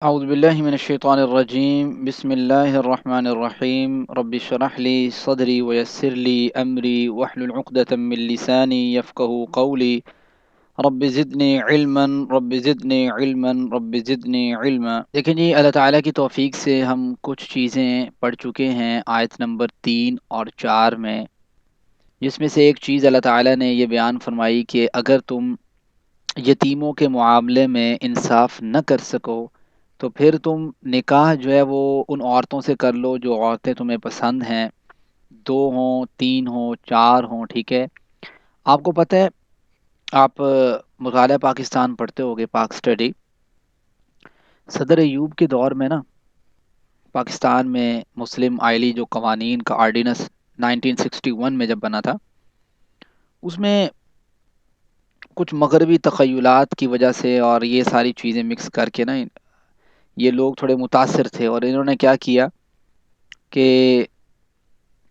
اعوذ باللہ من الشیطان الرجیم بسم اللہ الرحمن الرحیم رب اشرح لی صدری ویسر لی امری واحلل عقدۃ من لسانی یفقهوا قولی رب زدنی علما رب زدنی علما رب زدنی علما۔ دیکھیں جی، اللہ تعالیٰ کی توفیق سے ہم کچھ چیزیں پڑھ چکے ہیں آیت نمبر 3 اور 4 میں، جس میں سے ایک چیز اللہ تعالیٰ نے یہ بیان فرمائی کہ اگر تم یتیموں کے معاملے میں انصاف نہ کر سکو تو پھر تم نکاح جو ہے وہ ان عورتوں سے کر لو جو عورتیں تمہیں پسند ہیں، 2 ہوں 3 ہوں 4 ہوں، ٹھیک ہے۔ آپ کو پتہ ہے، آپ مطالعہ پاکستان پڑھتے ہوگے، پاک اسٹڈی۔ صدر ایوب کے دور میں نا، پاکستان میں مسلم آئلی جو قوانین کا آرڈیننس 1961 میں جب بنا تھا، اس میں کچھ مغربی تخیلات کی وجہ سے اور یہ ساری چیزیں مکس کر کے نا، یہ لوگ تھوڑے متاثر تھے اور انہوں نے کیا کیا کہ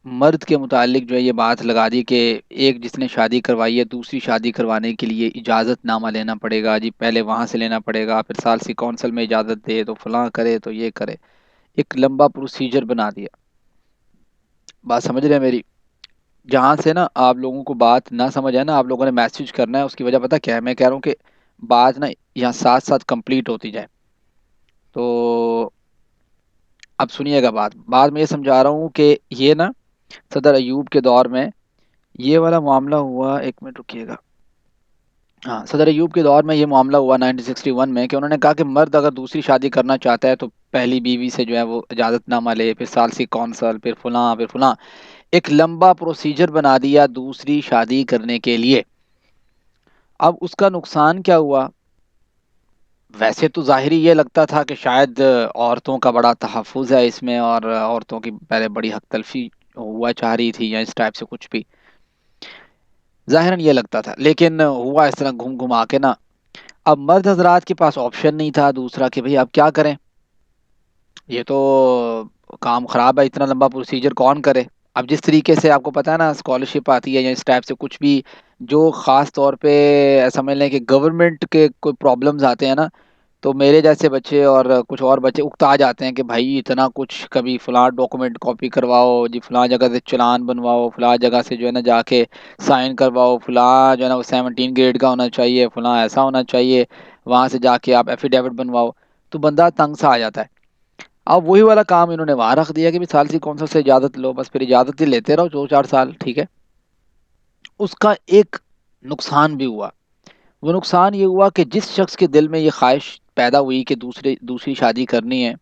مرد کے متعلق جو ہے یہ بات لگا دی کہ ایک جس نے شادی کروائی ہے دوسری شادی کروانے کے لیے اجازت نامہ لینا پڑے گا جی، پہلے وہاں سے لینا پڑے گا، پھر ثالثی کونسل میں اجازت دے تو فلاں کرے تو یہ کرے، ایک لمبا پروسیجر بنا دیا۔ بات سمجھ رہے ہیں میری؟ جہاں سے نا آپ لوگوں کو بات نہ سمجھ آئے نا، آپ لوگوں نے میسج کرنا ہے، اس کی وجہ پتہ کیا ہے؟ میں کہہ رہا ہوں کہ بات نا یہاں ساتھ ساتھ کمپلیٹ ہوتی جائے۔ تو اب سنیے گا، بعد میں یہ سمجھا رہا ہوں کہ یہ نا صدر ایوب کے دور میں یہ والا معاملہ ہوا، ایک منٹ رکیے گا۔ ہاں، صدر ایوب کے دور میں یہ معاملہ ہوا 1961 میں، کہ انہوں نے کہا کہ مرد اگر دوسری شادی کرنا چاہتا ہے تو پہلی بیوی سے جو ہے وہ اجازت نامہ لے، پھر ثالثی کونسل، پھر فلاں پھر فلاں، ایک لمبا پروسیجر بنا دیا دوسری شادی کرنے کے لیے۔ اب اس کا نقصان کیا ہوا؟ ویسے تو ظاہری یہ لگتا تھا کہ شاید عورتوں کا بڑا تحفظ ہے اس میں، اور عورتوں کی پہلے بڑی حق تلفی ہوا چاہ رہی تھی یا اس ٹائپ سے کچھ بھی، ظاہراً یہ لگتا تھا، لیکن ہوا اس طرح گھوم گھما کے نا۔ اب مرد حضرات کے پاس آپشن نہیں تھا دوسرا کہ بھئی اب کیا کریں، یہ تو کام خراب ہے، اتنا لمبا پروسیجر کون کرے۔ اب جس طریقے سے آپ کو پتہ ہے نا اسکالرشپ آتی ہے یا اس ٹائپ سے کچھ بھی، جو خاص طور پہ سمجھ لیں کہ گورنمنٹ کے کوئی پرابلمز آتے ہیں نا، تو میرے جیسے بچے اور کچھ اور بچے اکتا جاتے ہیں کہ بھائی اتنا کچھ، کبھی فلاں ڈاکومنٹ کاپی کرواؤ جی، فلاں جگہ سے چلان بنواؤ، فلاں جگہ سے جو ہے نا جا کے سائن کرواؤ، فلاں جو ہے نا وہ 17 گریڈ کا ہونا چاہیے، فلاں ایسا ہونا چاہیے، وہاں سے جا کے آپ ایفیڈیوٹ بنواؤ، تو بندہ تنگ سا آ جاتا ہے۔ اب وہی والا کام انہوں نے وہاں رکھ دیا کہ بھی ثالثی کونسل سے اجازت لو، بس پھر اجازت ہی لیتے رہو 2 4 سال، ٹھیک ہے۔ اس کا ایک نقصان بھی ہوا، وہ نقصان یہ ہوا کہ جس شخص کے دل میں یہ خواہش پیدا ہوئی کہ دوسری شادی کرنی ہے،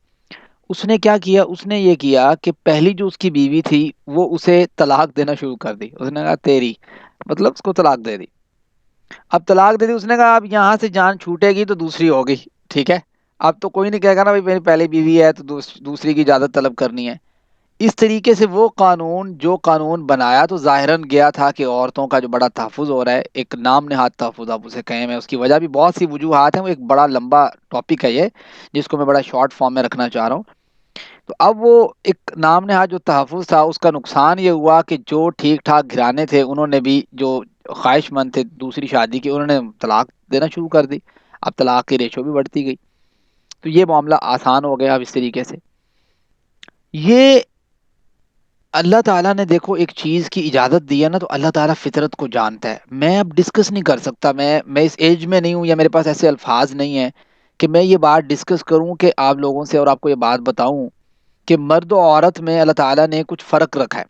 اس نے کیا کیا؟ اس نے یہ کیا کہ پہلی جو اس کی بیوی تھی وہ اسے طلاق دینا شروع کر دی۔ اس نے کہا تیری، مطلب اس کو طلاق دے دی۔ اب طلاق دے دی، اس نے کہا اب یہاں سے جان چھوٹے گی تو دوسری ہوگی، ٹھیک ہے۔ اب تو کوئی نہیں کہے گا نا بھائی میری پہلی بیوی ہے تو دوسری کی اجازت طلب کرنی ہے۔ اس طریقے سے وہ قانون بنایا تو ظاہراً گیا تھا کہ عورتوں کا جو بڑا تحفظ ہو رہا ہے، ایک نام نہاد تحفظ آپ اسے کہیں، میں اس کی وجہ بھی بہت سی وجوہات ہیں، وہ ایک بڑا لمبا ٹاپک ہے یہ، جس کو میں بڑا شارٹ فارم میں رکھنا چاہ رہا ہوں۔ تو اب وہ ایک نام نہاد جو تحفظ تھا، اس کا نقصان یہ ہوا کہ جو ٹھیک ٹھاک گھرانے تھے انہوں نے بھی، جو خواہش مند تھے دوسری شادی کی، انہوں نے طلاق دینا شروع کر دی۔ اب طلاق کی ریشو بھی بڑھتی گئی، تو یہ معاملہ آسان ہو گیا اب اس طریقے سے۔ یہ اللہ تعالیٰ نے دیکھو ایک چیز کی اجازت دی ہے نا، تو اللہ تعالیٰ فطرت کو جانتا ہے۔ میں اب ڈسکس نہیں کر سکتا، میں اس ایج میں نہیں ہوں، یا میرے پاس ایسے الفاظ نہیں ہیں کہ میں یہ بات ڈسکس کروں کہ آپ لوگوں سے اور آپ کو یہ بات بتاؤں کہ مرد و عورت میں اللہ تعالیٰ نے کچھ فرق رکھا ہے،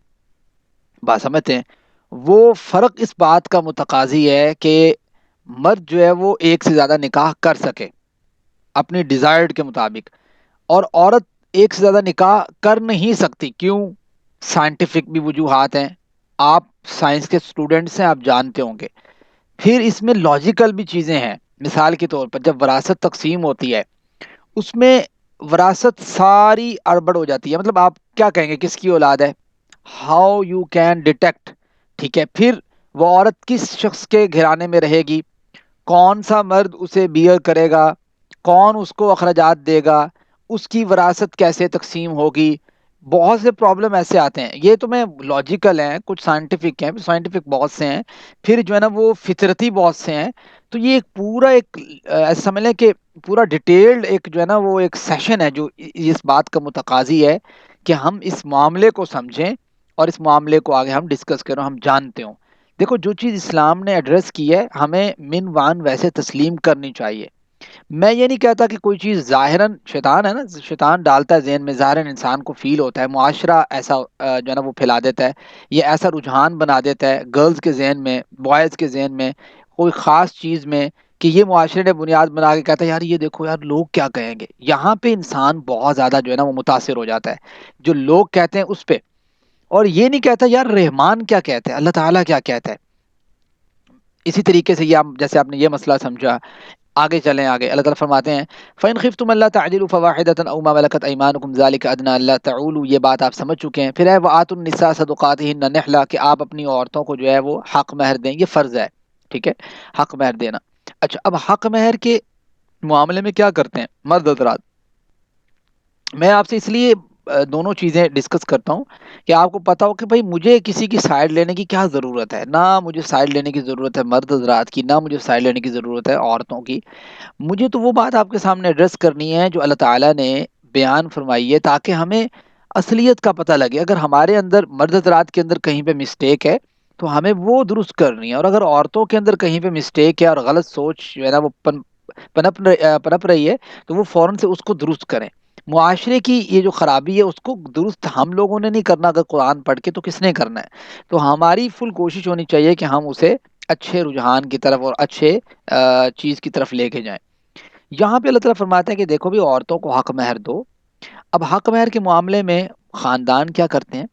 بات سمجھتے ہیں؟ وہ فرق اس بات کا متقاضی ہے کہ مرد جو ہے وہ ایک سے زیادہ نکاح کر سکے اپنی ڈیزائرڈ کے مطابق، اور عورت ایک سے زیادہ نکاح کر نہیں سکتی۔ کیوں؟ سائنٹیفک بھی وجوہات ہیں، آپ سائنس کے اسٹوڈنٹس ہیں، آپ جانتے ہوں گے۔ پھر اس میں لاجیکل بھی چیزیں ہیں، مثال کے طور پر جب وراثت تقسیم ہوتی ہے، اس میں وراثت ساری اڑبڑ ہو جاتی ہے۔ مطلب آپ کیا کہیں گے کس کی اولاد ہے، ہاؤ یو کین ڈیٹیکٹ، ٹھیک ہے۔ پھر وہ عورت کس شخص کے گھرانے میں رہے گی، کون سا مرد اسے بیئر کرے گا، کون اس کو اخراجات دے گا، اس کی وراثت کیسے تقسیم ہوگی، بہت سے پرابلم ایسے آتے ہیں۔ یہ تو میں لاجیکل ہیں، کچھ سائنٹیفک ہیں، سائنٹیفک بہت سے ہیں، پھر جو ہے نا وہ فطرتی بہت سے ہیں۔ تو یہ ایک پورا ایک ایسا سمجھ لیں کہ پورا ڈیٹیلڈ ایک جو ہے نا وہ ایک سیشن ہے جو اس بات کا متقاضی ہے کہ ہم اس معاملے کو سمجھیں اور اس معاملے کو آگے ہم ڈسکس کریں، ہم جانتے ہوں۔ دیکھو جو چیز اسلام نے ایڈریس کی ہے ہمیں من وان ویسے تسلیم کرنی چاہیے۔ میں یہ نہیں کہتا کہ کوئی چیز ظاہراً، شیطان ہے نا، شیطان ڈالتا ہے ذہن میں، ظاہراً انسان کو فیل ہوتا ہے، معاشرہ ایسا جو ہے نا وہ پھیلا دیتا ہے، یہ ایسا رجحان بنا دیتا ہے گرلز کے ذہن میں، بوائز کے ذہن میں، کوئی خاص چیز میں، کہ یہ معاشرے نے بنیاد بنا کے کہتا ہے یار یہ دیکھو یار لوگ کیا کہیں گے، یہاں پہ انسان بہت زیادہ جو ہے نا وہ متاثر ہو جاتا ہے جو لوگ کہتے ہیں اس پہ، اور یہ نہیں کہتا یار رحمان کیا کہتے ہیں، اللہ تعالیٰ کیا کہتا ہے۔ اسی طریقے سے یہ جیسے آپ نے یہ مسئلہ سمجھا، آگے چلیں، آگے اللہ تعالیٰ فرماتے ہیں فَإِنْ خِفْتُمْ أَلَّا تَعْدِلُوا فَوَاحِدَةً أَوْ مَا مَلَكَتْ أَيْمَانُكُمْ ذَلِكَ أَدْنَىٰ أَلَّا تَعُولُوا، یہ بات آپ سمجھ چکے ہیں۔ پھر ہے وَآتُوا النِّسَاءَ صَدُقَاتِهِنَّ نِحْلَةً، کہ آپ اپنی عورتوں کو جو ہے وہ حق مہر دیں، یہ فرض ہے، ٹھیک ہے، حق مہر دینا۔ اچھا اب حق مہر کے معاملے میں کیا کرتے ہیں مرد حضرات؟ میں آپ سے اس لیے دونوں چیزیں ڈسکس کرتا ہوں کہ آپ کو پتا ہو کہ بھائی مجھے کسی کی سائڈ لینے کی کیا ضرورت ہے، نہ مجھے سائڈ لینے کی ضرورت ہے مرد حضرات کی، نہ مجھے سائڈ لینے کی ضرورت ہے عورتوں کی۔ مجھے تو وہ بات آپ کے سامنے ایڈریس کرنی ہے جو اللہ تعالیٰ نے بیان فرمائی ہے، تاکہ ہمیں اصلیت کا پتہ لگے۔ اگر ہمارے اندر مرد حضرات کے اندر کہیں پہ مسٹیک ہے تو ہمیں وہ درست کرنی ہے، اور اگر عورتوں کے اندر کہیں پہ مسٹیک ہے اور غلط سوچ جو ہے نا وہ پنپ رہی ہے تو وہ فوراً سے اس کو درست کریں۔ معاشرے کی یہ جو خرابی ہے اس کو درست ہم لوگوں نے نہیں کرنا، اگر قرآن پڑھ کے تو کس نے کرنا ہے؟ تو ہماری فل کوشش ہونی چاہیے کہ ہم اسے اچھے رجحان کی طرف اور اچھے چیز کی طرف لے کے جائیں۔ یہاں پہ اللہ تعالیٰ فرماتا ہے کہ دیکھو بھی عورتوں کو حق مہر دو۔ اب حق مہر کے معاملے میں خاندان کیا کرتے ہیں؟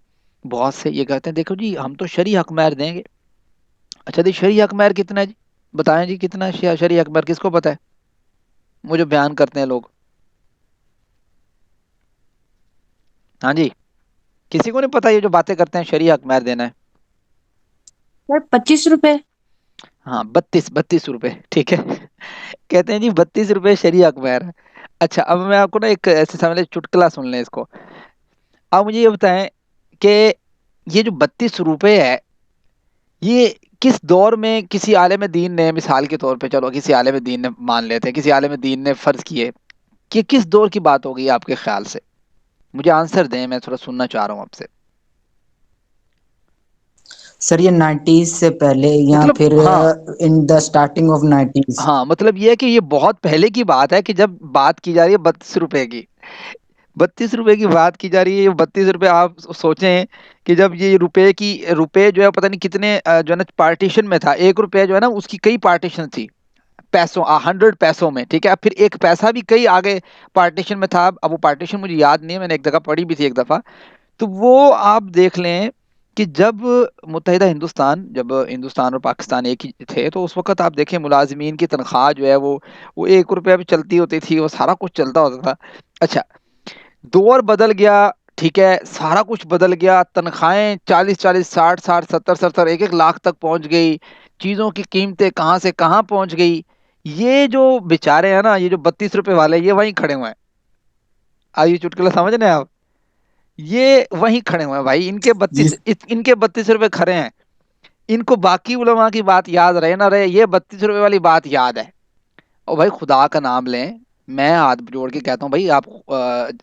بہت سے یہ کہتے ہیں دیکھو جی ہم تو شرعی حق مہر دیں گے۔ اچھا جی شرعی حق مہر کتنا ہے جی؟ بتائیں جی کتنا ہے شرعی حق مہر، کس کو پتہ ہے؟ مجھے بیان کرتے ہیں لوگ، ہاں جی، کسی کو نہیں پتا یہ جو باتیں کرتے ہیں شرعی حق مہر دینا ہے؟ سر 25 روپے۔ ہاں 32 روپے، ٹھیک ہے کہتے ہیں جی 32 روپے شرعی حق مہر ہے۔ اچھا اب میں آپ کو نا ایک ایسے سمجھ لیں چٹکلا سن لیں اس کو۔ اب مجھے یہ بتائیں کہ یہ جو 32 روپے ہے یہ کس دور میں کسی عالم دین نے، مثال کے طور پہ چلو کسی عالم دین نے مان لیتے ہیں، کسی عالم دین نے فرض کیے کہ کس دور کی بات ہوگی آپ کے خیال سے؟ مجھے آنسر دیں، میں تھوڑا سننا چاہ رہا ہوں آپ سے۔ سر یہ 90s سے پہلے یا مطلب پھر ہاں ان دا اسٹارٹنگ آف 90s۔ ہاں مطلب یہ ہے کہ یہ بہت پہلے کی بات ہے کہ جب بات کی جا رہی ہے 32 روپے کی، 32 روپے کی بات کی جا رہی ہے۔ یہ 32 روپے آپ سوچیں کہ جب یہ روپے جو ہے پتہ نہیں کتنے جو ہے نا پارٹیشن میں تھا، 1 روپے جو ہے نا اس کی کئی پارٹیشن تھی پیسوں، 100 پیسوں میں، ٹھیک ہے، پھر ایک پیسہ بھی کئی آگے پارٹیشن میں تھا، اب وہ پارٹیشن مجھے یاد نہیں ہے، میں نے ایک جگہ پڑھی بھی تھی ایک دفعہ۔ تو وہ آپ دیکھ لیں کہ جب متحدہ ہندوستان، جب ہندوستان اور پاکستان ایک ہی تھے، تو اس وقت آپ دیکھیں ملازمین کی تنخواہ جو ہے وہ 1 روپیہ بھی چلتی ہوتی تھی، وہ سارا کچھ چلتا ہوتا تھا۔ اچھا دور بدل گیا، ٹھیک ہے، سارا کچھ بدل گیا، تنخواہیں 40 40 60 60 70 70 1 1 لاکھ تک پہنچ گئی، چیزوں کی قیمتیں کہاں سے کہاں پہنچ گئی۔ یہ جو بیچارے ہیں نا، یہ جو 32 روپے والے، یہ وہیں کھڑے ہوئے ہیں۔ آئیے چٹکلا سمجھ رہے ہیں آپ؟ یہ وہیں کھڑے ہوئے ہیں بھائی، جی ان کے 32 روپے کھڑے ہیں، ان کو باقی علماء کی بات یاد رہے نہ رہے، یہ 32 روپے والی بات یاد ہے۔ اور بھائی خدا کا نام لیں، میں ہاتھ جوڑ کے کہتا ہوں بھائی آپ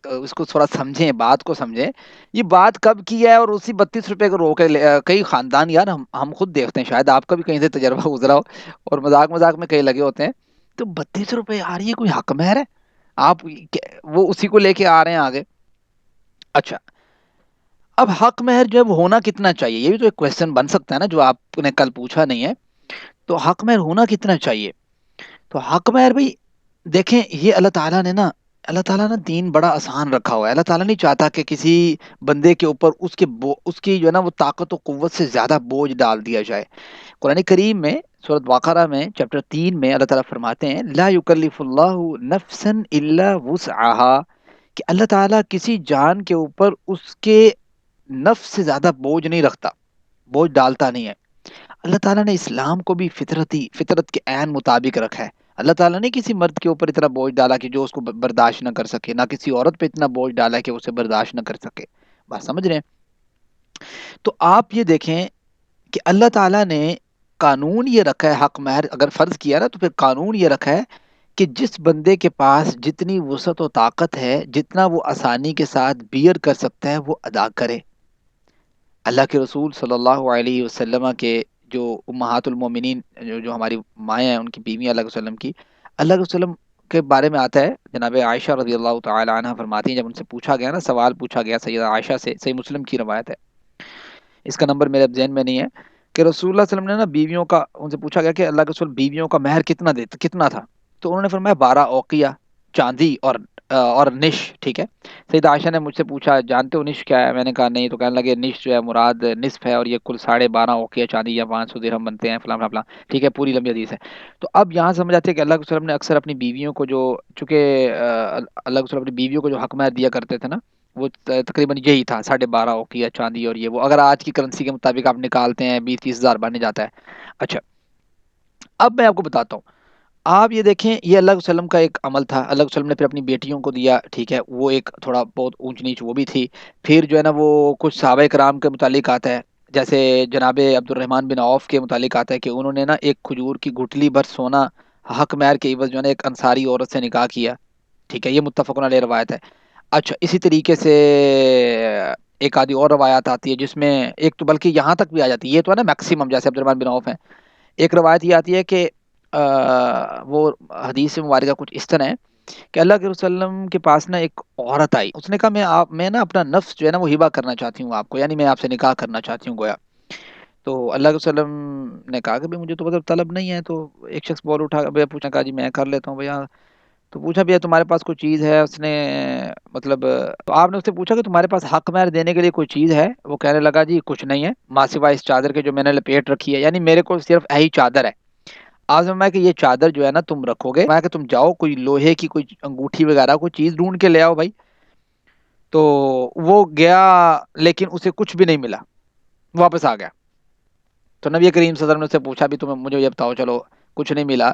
اس کو تھوڑا سمجھیں، بات کو سمجھیں، یہ بات کب کی ہے، اور اسی 32 روپے کو روکے کئی خاندان، یار ہم خود دیکھتے ہیں، شاید آپ کا بھی کہیں سے تجربہ گزرا ہو، اور مذاق مذاق میں کئی لگے ہوتے ہیں، تو 32 روپے یار یہ کوئی حق مہر ہے؟ آپ وہ اسی کو لے کے آ رہے ہیں آگے۔ اچھا اب حق مہر جو ہے وہ ہونا کتنا چاہیے، یہ بھی تو ایک کوشچن بن سکتا ہے نا جو آپ نے کل پوچھا نہیں ہے۔ تو حق مہر ہونا کتنا چاہیے؟ تو حق مہر بھائی دیکھیں، یہ اللہ تعالیٰ نے دین بڑا آسان رکھا ہوا ہے۔ اللہ تعالیٰ نہیں چاہتا کہ کسی بندے کے اوپر اس کی جو ہے نا وہ طاقت و قوت سے زیادہ بوجھ ڈال دیا جائے۔ قرآن کریم میں سورۃ بقرہ میں چیپٹر 3 میں اللہ تعالیٰ فرماتے ہیں لا یکلف اللہ نفسا الا وسعها، کہ اللہ تعالیٰ کسی جان کے اوپر اس کے نفس سے زیادہ بوجھ نہیں رکھتا، بوجھ ڈالتا نہیں ہے۔ اللہ تعالیٰ نے اسلام کو بھی فطرت کے عین مطابق رکھا ہے۔ اللہ تعالیٰ نے کسی مرد کے اوپر اتنا بوجھ ڈالا کہ جو اس کو برداشت نہ کر سکے، نہ کسی عورت پہ اتنا بوجھ ڈالا کہ اسے برداشت نہ کر سکے۔ بات سمجھ رہے ہیں؟ تو آپ یہ دیکھیں کہ اللہ تعالیٰ نے قانون یہ رکھا ہے، حق مہر اگر فرض کیا نا تو پھر قانون یہ رکھا ہے کہ جس بندے کے پاس جتنی وسعت و طاقت ہے، جتنا وہ آسانی کے ساتھ بیئر کر سکتا ہے وہ ادا کرے۔ اللہ کے رسول صلی اللہ علیہ وسلم کے جو امہات المومنین، جو ہماری مائیں ہیں، ان کی بیوی اللہ کے وسلم کی، اللہ کے وسلم کے بارے میں آتا ہے، جناب عائشہ رضی اللہ تعالی عنہ فرماتی ہیں، جب ان سے پوچھا گیا نا، سوال پوچھا گیا سیدہ عائشہ سے، صحیح مسلم کی روایت ہے، اس کا نمبر میرے ذہن میں نہیں ہے، کہ رسول اللہ صلی اللہ علیہ وسلم نے نا بیویوں کا، ان سے پوچھا گیا کہ اللہ کے رسول بیویوں کا مہر کتنا تھا، تو انہوں نے فرمایا 12 اوقیہ چاندی اور نش، ٹھیک ہے۔ سیدہ عائشہ نے مجھ سے پوچھا جانتے ہو نش کیا ہے؟ میں نے کہا نہیں، تو کہنے لگے نش جو ہے مراد نصف ہے، اور یہ کل 12.5 اوقیہ چاندی یا 500 درہم بنتے ہیں، فلاں فلاں فلاں، ٹھیک ہے، پوری لمبی حدیث ہے۔ تو اب یہاں سمجھ آتے ہے کہ اللہ کے وسلم نے اکثر اپنی بیویوں کو جو، چونکہ اللہ کے وسلم اپنی بیویوں کو جو حق مہر دیا کرتے تھے نا، وہ تقریباً یہی تھا، 12.5 اوقیہ چاندی، اور یہ وہ اگر آج کی کرنسی کے مطابق آپ نکالتے ہیں 20-30 ہزار بنے جاتا ہے۔ اچھا، اب میں آپ کو بتاتا ہوں، آپ یہ دیکھیں، یہ اللہ کے وسلم کا ایک عمل تھا، اللہ کے وسلم نے پھر اپنی بیٹیوں کو دیا، ٹھیک ہے، وہ ایک تھوڑا بہت اونچ نیچ وہ بھی تھی۔ پھر جو ہے نا وہ کچھ صحابہ کرام کے متعلق آتا ہے، جیسے جناب عبد الرحمن بن عوف کے متعلق آتا ہے کہ انہوں نے نا ایک کھجور کی گٹلی بھر سونا حق مہر کے عوض جو ہے نا ایک انصاری عورت سے نکاح کیا، ٹھیک ہے، یہ متفق علیہ روایت ہے۔ اچھا، اسی طریقے سے ایک آدھی اور روایات آتی ہے جس میں ایک تو بلکہ یہاں تک بھی آ جاتی ہے، یہ تو ہے نا میکسیمم، جیسے عبد الرحمن بن عوف ہیں، ایک روایت یہ آتی ہے کہ وہ حدیث مبارکہ کچھ اس طرح ہے کہ اللہ کے وسلم کے پاس نا ایک عورت آئی، اس نے کہا میں نا اپنا نفس جو ہے نا وہ ہبہ کرنا چاہتی ہوں آپ کو، یعنی میں آپ سے نکاح کرنا چاہتی ہوں گویا۔ تو اللہ کے وسلم نے کہا کہ بھئی مجھے تو مطلب طلب نہیں ہے، تو ایک شخص بول اٹھا، بھیا پوچھا، کہا جی میں کر لیتا ہوں بھیا، تو پوچھا بھیا تمہارے پاس کوئی چیز ہے؟ اس نے مطلب، تو آپ نے اس سے پوچھا کہ تمہارے پاس حق مہر دینے کے لیے کوئی چیز ہے؟ وہ کہنے لگا جی کچھ نہیں ہے، ماں سوائے اس چادر کے جو میں نے لپیٹ رکھی ہے، یعنی میرے کو صرف یہی چادر ہے۔ آج میں کہ یہ چادر جو ہے نا تم رکھو گے، میں کہ تم جاؤ کوئی لوہے کی کوئی انگوٹھی وغیرہ کوئی چیز ڈھونڈ کے لے آؤ بھائی۔ تو وہ گیا، لیکن اسے کچھ بھی نہیں ملا، واپس آ گیا۔ تو نبی کریم صلی اللہ علیہ وسلم نے اس سے پوچھا بھی تمہیں، مجھے یہ بتاؤ، چلو کچھ نہیں ملا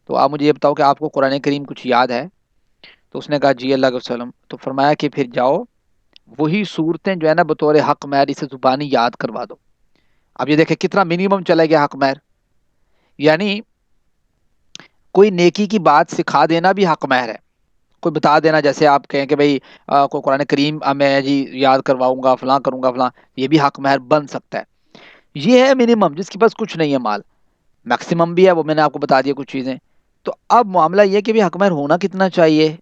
تو آپ مجھے یہ بتاؤ کہ آپ کو قرآن کریم کچھ یاد ہے؟ تو اس نے کہا جی اللہ کے وسلم، تو فرمایا کہ پھر جاؤ وہی صورتیں جو ہے نا بطور حق مہر اسے زبانی یاد کروا دو۔ اب یہ دیکھیں کتنا منیمم چلے گیا حق مہر، یعنی کوئی نیکی کی بات سکھا دینا بھی حق مہر ہے، کوئی بتا دینا، جیسے آپ کہیں کہ بھئی کوئی قرآن کریم میں جی یاد کرواؤں گا، فلاں کروں گا فلاں، یہ بھی حق مہر بن سکتا ہے۔ یہ ہے منیمم، جس کے پاس کچھ نہیں ہے مال۔ میکسیمم بھی ہے، وہ میں نے آپ کو بتا دیا کچھ چیزیں۔ تو اب معاملہ یہ کہ بھی حق مہر ہونا کتنا چاہیے،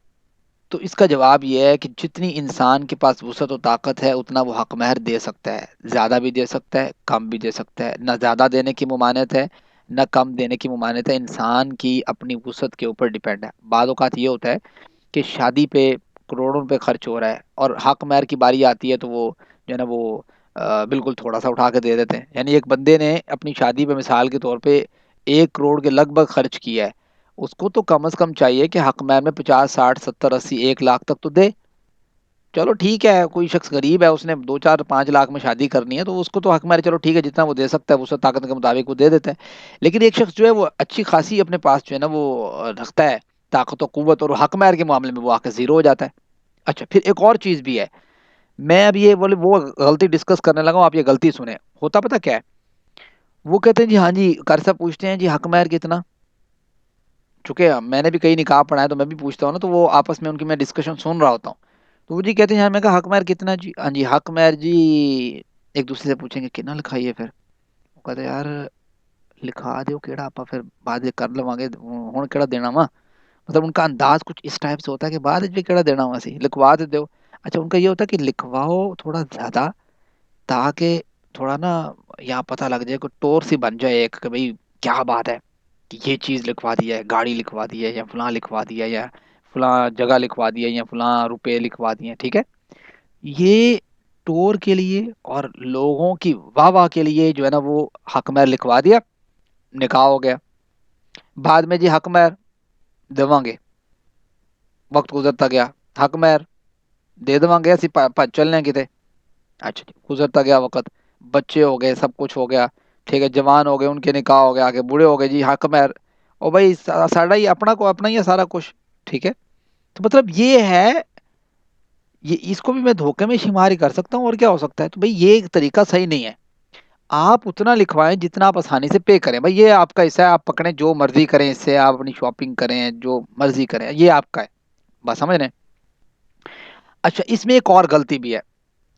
تو اس کا جواب یہ ہے کہ جتنی انسان کے پاس وسعت و طاقت ہے اتنا وہ حق مہر دے سکتا ہے، زیادہ بھی دے سکتا ہے، کم بھی دے سکتا ہے، نہ زیادہ دینے کی ممانعت ہے نہ کم دینے کی ممانعت ہے، انسان کی اپنی وسعت کے اوپر ڈیپینڈ ہے۔ بعض اوقات یہ ہوتا ہے کہ شادی پہ کروڑوں روپے خرچ ہو رہا ہے اور حق مہر کی باری آتی ہے تو وہ جو ہے نا وہ بالکل تھوڑا سا اٹھا کے دے دیتے ہیں، یعنی ایک بندے نے اپنی شادی پہ مثال کے طور پہ 1 کروڑ کے لگ بھگ خرچ کیا ہے، اس کو تو کم از کم چاہیے کہ حق مہر میں 50 60 70 80 1 لاکھ تک تو دے۔ چلو ٹھیک ہے، کوئی شخص غریب ہے، اس نے 2 4 5 لاکھ میں شادی کرنی ہے تو اس کو تو حق مہر چلو ٹھیک ہے جتنا وہ دے سکتا ہے اس طاقت کے مطابق وہ دے دیتا ہے۔ لیکن ایک شخص جو ہے وہ اچھی خاصی اپنے پاس جو ہے نا وہ رکھتا ہے طاقت و قوت، اور حق مہر کے معاملے میں وہ آ کے زیرو ہو جاتا ہے۔ اچھا، پھر ایک اور چیز بھی ہے، میں اب یہ وہ غلطی ڈسکس کرنے لگا ہوں، آپ یہ غلطی سنیں، ہوتا پتہ کیا ہے؟ وہ کہتے ہیں جی ہاں جی، قاری صاحب پوچھتے ہیں جی حق مہر کتنا، چونکہ میں نے بھی کئی نکاح پڑھا ہے تو میں بھی پوچھتا ہوں نا، تو وہ آپس میں ان کی میں ڈسکشن سن رہا ہوتا ہوں، تو وہ جی کہتے ہیں ہاں، میں کہا حق مہر کتنا جی؟ ہاں جی حق مہر جی، ایک دوسرے سے پوچھیں گے کتنا لکھائیے، پھر وہ کہتے ہیں یار لکھا دیو کیڑا، آپ پھر بعد کر لواں گے، ہوں کیڑا دینا وا، مطلب ان کا انداز کچھ اس ٹائپ سے ہوتا ہے کہ بعد بھی کیڑا دینا وا سی، لکھوا دے دیو۔ اچھا، ان کا یہ ہوتا ہے کہ لکھواؤ تھوڑا زیادہ تاکہ تھوڑا نا یہاں پتہ لگ جائے، کوئی ٹور سی بن جائے ایک کہ بھئی کیا بات ہے کہ یہ چیز لکھوا دی ہے، گاڑی لکھوا دی ہے، یا فلاں لکھوا دیا، یا فلاں جگہ لکھوا دیا، یا فلاں روپے لکھوا دیے، ٹھیک ہے۔ یہ ٹور کے لیے اور لوگوں کی واہ واہ کے لیے جو ہے نا وہ حق مہر لکھوا دیا، نکاح ہو گیا، بعد میں جی حق مہر دیواں گے، وقت گزرتا گیا، حق مہر دے دیواں گے، اسی چلنے کتے۔ اچھا جی، گزرتا گیا وقت، بچے ہو گئے، سب کچھ ہو گیا، ٹھیک ہے، جوان ہو گئے، ان کے نکاح ہو گیا، آگے بوڑھے ہو گئے، جی حق مہر، او بھائی ساڑا ہی اپنا کو اپنا ہی ہے سارا کچھ، ٹھیک ہے۔ تو مطلب یہ ہے، یہ اس کو بھی میں دھوکے میں شمار ہی کر سکتا ہوں، اور کیا ہو سکتا ہے؟ تو بھئی یہ ایک طریقہ صحیح نہیں ہے۔ آپ اتنا لکھوائیں جتنا آپ آسانی سے پے کریں. بھائی یہ آپ کا حصہ ہے, آپ پکڑیں جو مرضی کریں, اس سے آپ اپنی شاپنگ کریں, جو مرضی کریں, یہ آپ کا ہے. بات سمجھ رہے ہیں؟ اچھا اس میں ایک اور غلطی بھی ہے,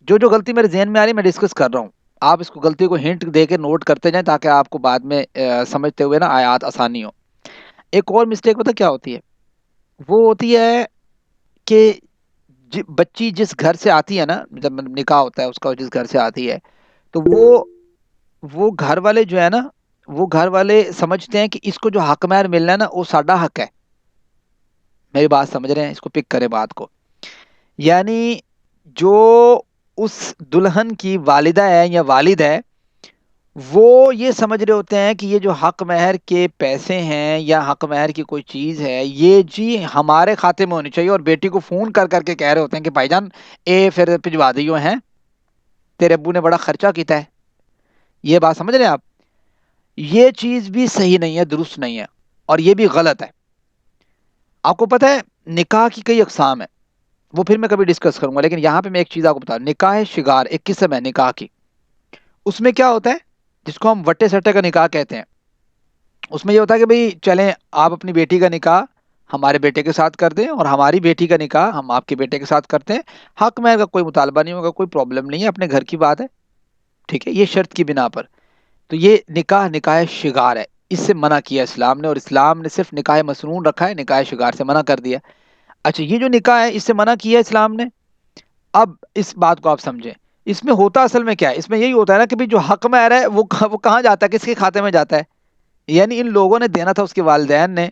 جو غلطی میرے ذہن میں آ رہی ہے میں ڈسکس کر رہا ہوں, آپ اس کو غلطی کو ہنٹ دے کے نوٹ کرتے جائیں تاکہ آپ کو بعد میں سمجھتے ہوئے نا آیات آسانی ہو. ایک اور مسٹیک پتہ کیا ہوتی ہے؟ وہ ہوتی ہے کہ بچی جس گھر سے آتی ہے نا, جب نکاح ہوتا ہے اس کا, جس گھر سے آتی ہے, تو وہ گھر والے جو ہے نا, وہ گھر والے سمجھتے ہیں کہ اس کو جو حق مہر ملنا ہے نا وہ ساڈا حق ہے. میری بات سمجھ رہے ہیں؟ اس کو پک کرے بات کو. یعنی جو اس دلہن کی والدہ ہے یا والد ہے, وہ یہ سمجھ رہے ہوتے ہیں کہ یہ جو حق مہر کے پیسے ہیں یا حق مہر کی کوئی چیز ہے, یہ جی ہمارے کھاتے میں ہونی چاہیے, اور بیٹی کو فون کر کر کے کہہ رہے ہوتے ہیں کہ بھائی جان اے پھر بھجوا دیو ہیں, تیرے ابو نے بڑا خرچہ کیتا ہے. یہ بات سمجھ رہے ہیں آپ؟ یہ چیز بھی صحیح نہیں ہے, درست نہیں ہے, اور یہ بھی غلط ہے. آپ کو پتہ ہے نکاح کی کئی اقسام ہیں, وہ پھر میں کبھی ڈسکس کروں گا, لیکن یہاں پہ میں ایک چیز آپ کو بتا دوں. نکاح شگار ایک قسم ہے نکاح کی. اس میں کیا ہوتا ہے, جس کو ہم وٹے سٹے کا نکاح کہتے ہیں, اس میں یہ ہوتا ہے کہ بھئی چلیں آپ اپنی بیٹی کا نکاح ہمارے بیٹے کے ساتھ کر دیں, اور ہماری بیٹی کا نکاح ہم آپ کے بیٹے کے ساتھ کرتے ہیں. حق مہر کا کوئی مطالبہ نہیں ہوگا, کوئی پرابلم نہیں ہے, اپنے گھر کی بات ہے, ٹھیک ہے, یہ شرط کی بنا پر. تو یہ نکاح شگار ہے, اس سے منع کیا اسلام نے, اور اسلام نے صرف نکاح مسنون رکھا ہے, نکاح شگار سے منع کر دیا. اچھا یہ جو نکاح ہے اس سے منع کیا اسلام نے. اب اس بات کو آپ سمجھیں, اس میں ہوتا اصل میں کیا ہے؟ اس میں یہی ہوتا ہے نا کہ جو حق مہر ہے وہ کہاں جاتا ہے, کس کے کھاتے میں جاتا ہے؟ یعنی ان لوگوں نے دینا تھا اس کے والدین نے,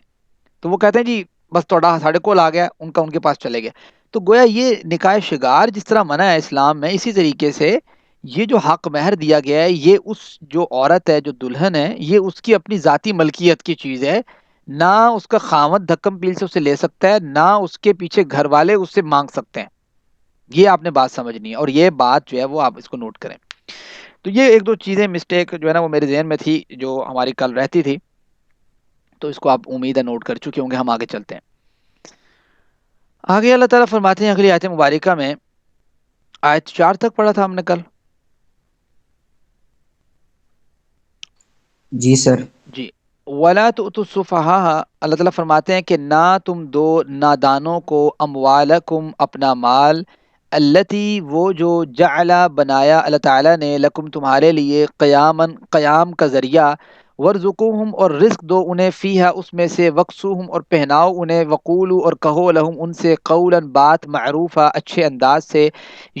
تو وہ کہتے ہیں جی بس توڑا ساڑھے کول آ گیا, ان کے پاس چلے گیا. تو گویا یہ نکاح شگار جس طرح منع ہے اسلام میں, اسی طریقے سے یہ جو حق مہر دیا گیا ہے, یہ اس جو عورت ہے, جو دلہن ہے, یہ اس کی اپنی ذاتی ملکیت کی چیز ہے. نہ اس کا خاوند دھکم پیل سے اسے لے سکتا ہے, نہ اس کے پیچھے گھر والے اس سے مانگ سکتے ہیں. یہ آپ نے بات سمجھنی ہے, اور یہ بات جو ہے وہ آپ اس کو نوٹ کریں. تو یہ ایک دو چیزیں مسٹیک جو ہے نا وہ میرے ذہن میں تھی, جو ہماری کل رہتی تھی, تو اس کو آپ امید ہے نوٹ کر چکے ہوں گے. ہم آگے چلتے ہیں. آگے اللہ تعالیٰ فرماتے ہیں اگلی آیت مبارکہ میں, آیت 4 تک پڑھا تھا ہم نے کل. جی سر. جی. وَلَا تُؤْتُوا السُّفَهَاءَ, اللہ تعالیٰ فرماتے ہیں کہ نہ تم دو نادانوں کو, اموالکم اپنا مال, التی وہ جو جعل بنایا اللہ تعالیٰ نے, لکم تمہارے لیے, قیامن قیام کا ذریعہ, ورزقوہم اور رزق دو انہیں, فیہا اس میں سے, وقسوہم اور پہناؤ انہیں, وقولو اور کہو, لہم ان سے, قولاً بات, معروفہ اچھے انداز سے.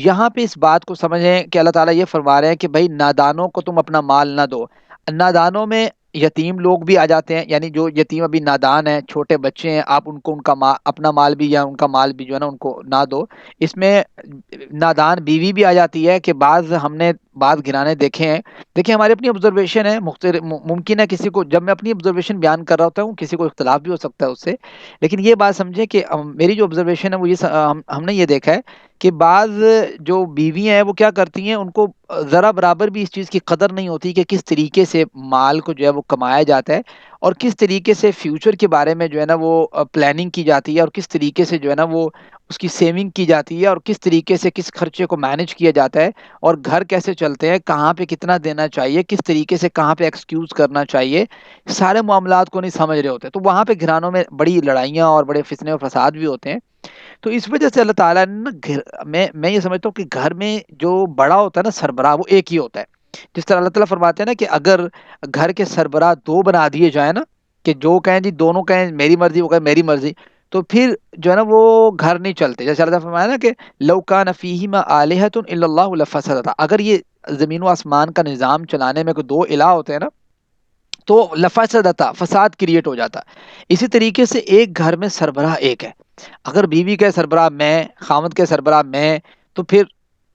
یہاں پہ اس بات کو سمجھیں کہ اللہ تعالیٰ یہ فرما رہے ہیں کہ بھائی نادانوں کو تم اپنا مال نہ دو. نادانوں میں یتیم لوگ بھی آ جاتے ہیں, یعنی جو یتیم ابھی نادان ہیں, چھوٹے بچے ہیں, آپ ان کو ان کا اپنا مال بھی یا ان کا مال بھی جو ہے نا ان کو نہ دو. اس میں نادان بیوی بھی آ جاتی ہے, کہ بعض ہم نے بعض گھرانے دیکھے ہیں. دیکھیں ہماری اپنی آبزرویشن ہے, ممکن ہے کسی کو, جب میں اپنی آبزرویشن بیان کر رہا ہوتا ہوں کسی کو اختلاف بھی ہو سکتا ہے اس سے, لیکن یہ بات سمجھیں کہ میری جو آبزرویشن ہے وہ یہ ہم نے یہ دیکھا ہے کہ بعض جو بیوی ہیں وہ کیا کرتی ہیں, ان کو ذرا برابر بھی اس چیز کی قدر نہیں ہوتی کہ کس طریقے سے مال کو جو ہے وہ کمایا جاتا ہے, اور کس طریقے سے فیوچر کے بارے میں جو ہے نا وہ پلاننگ کی جاتی ہے, اور کس طریقے سے جو ہے نا وہ اس کی سیونگ کی جاتی ہے, اور کس طریقے سے کس خرچے کو مینج کیا جاتا ہے, اور گھر کیسے چلتے ہیں, کہاں پہ کتنا دینا چاہیے, کس طریقے سے کہاں پہ ایکسکیوز کرنا چاہیے, سارے معاملات کو نہیں سمجھ رہے ہوتے. تو وہاں پہ گھرانوں میں بڑی لڑائیاں اور بڑے فتنے و فساد بھی ہوتے ہیں. تو اس وجہ سے اللہ تعالیٰ نے نا, میں یہ سمجھتا ہوں کہ گھر میں جو بڑا ہوتا ہے نا, سربراہ, وہ ایک ہی ہوتا ہے. جس طرح اللہ تعالیٰ فرماتے ہیں نا کہ اگر گھر کے سربراہ دو بنا دیے جائیں نا, کہ جو کہیں جی دونوں کہیں میری مرضی, وہ کہیں میری مرضی, تو پھر جو ہے نا وہ گھر نہیں چلتے. جیسے اللہ تعالیٰ فرمایا نا کہ لو کان فیہما آلہۃ الا اللہ لفسدتا, اگر یہ زمین و آسمان کا نظام چلانے میں کوئی دو الہ ہوتے ہیں نا تو لفسدتا, فساد کریٹ ہو جاتا. اسی طریقے سے ایک گھر میں سربراہ ایک ہے. اگر بیوی کے سربراہ میں, خامد کے سربراہ میں, تو پھر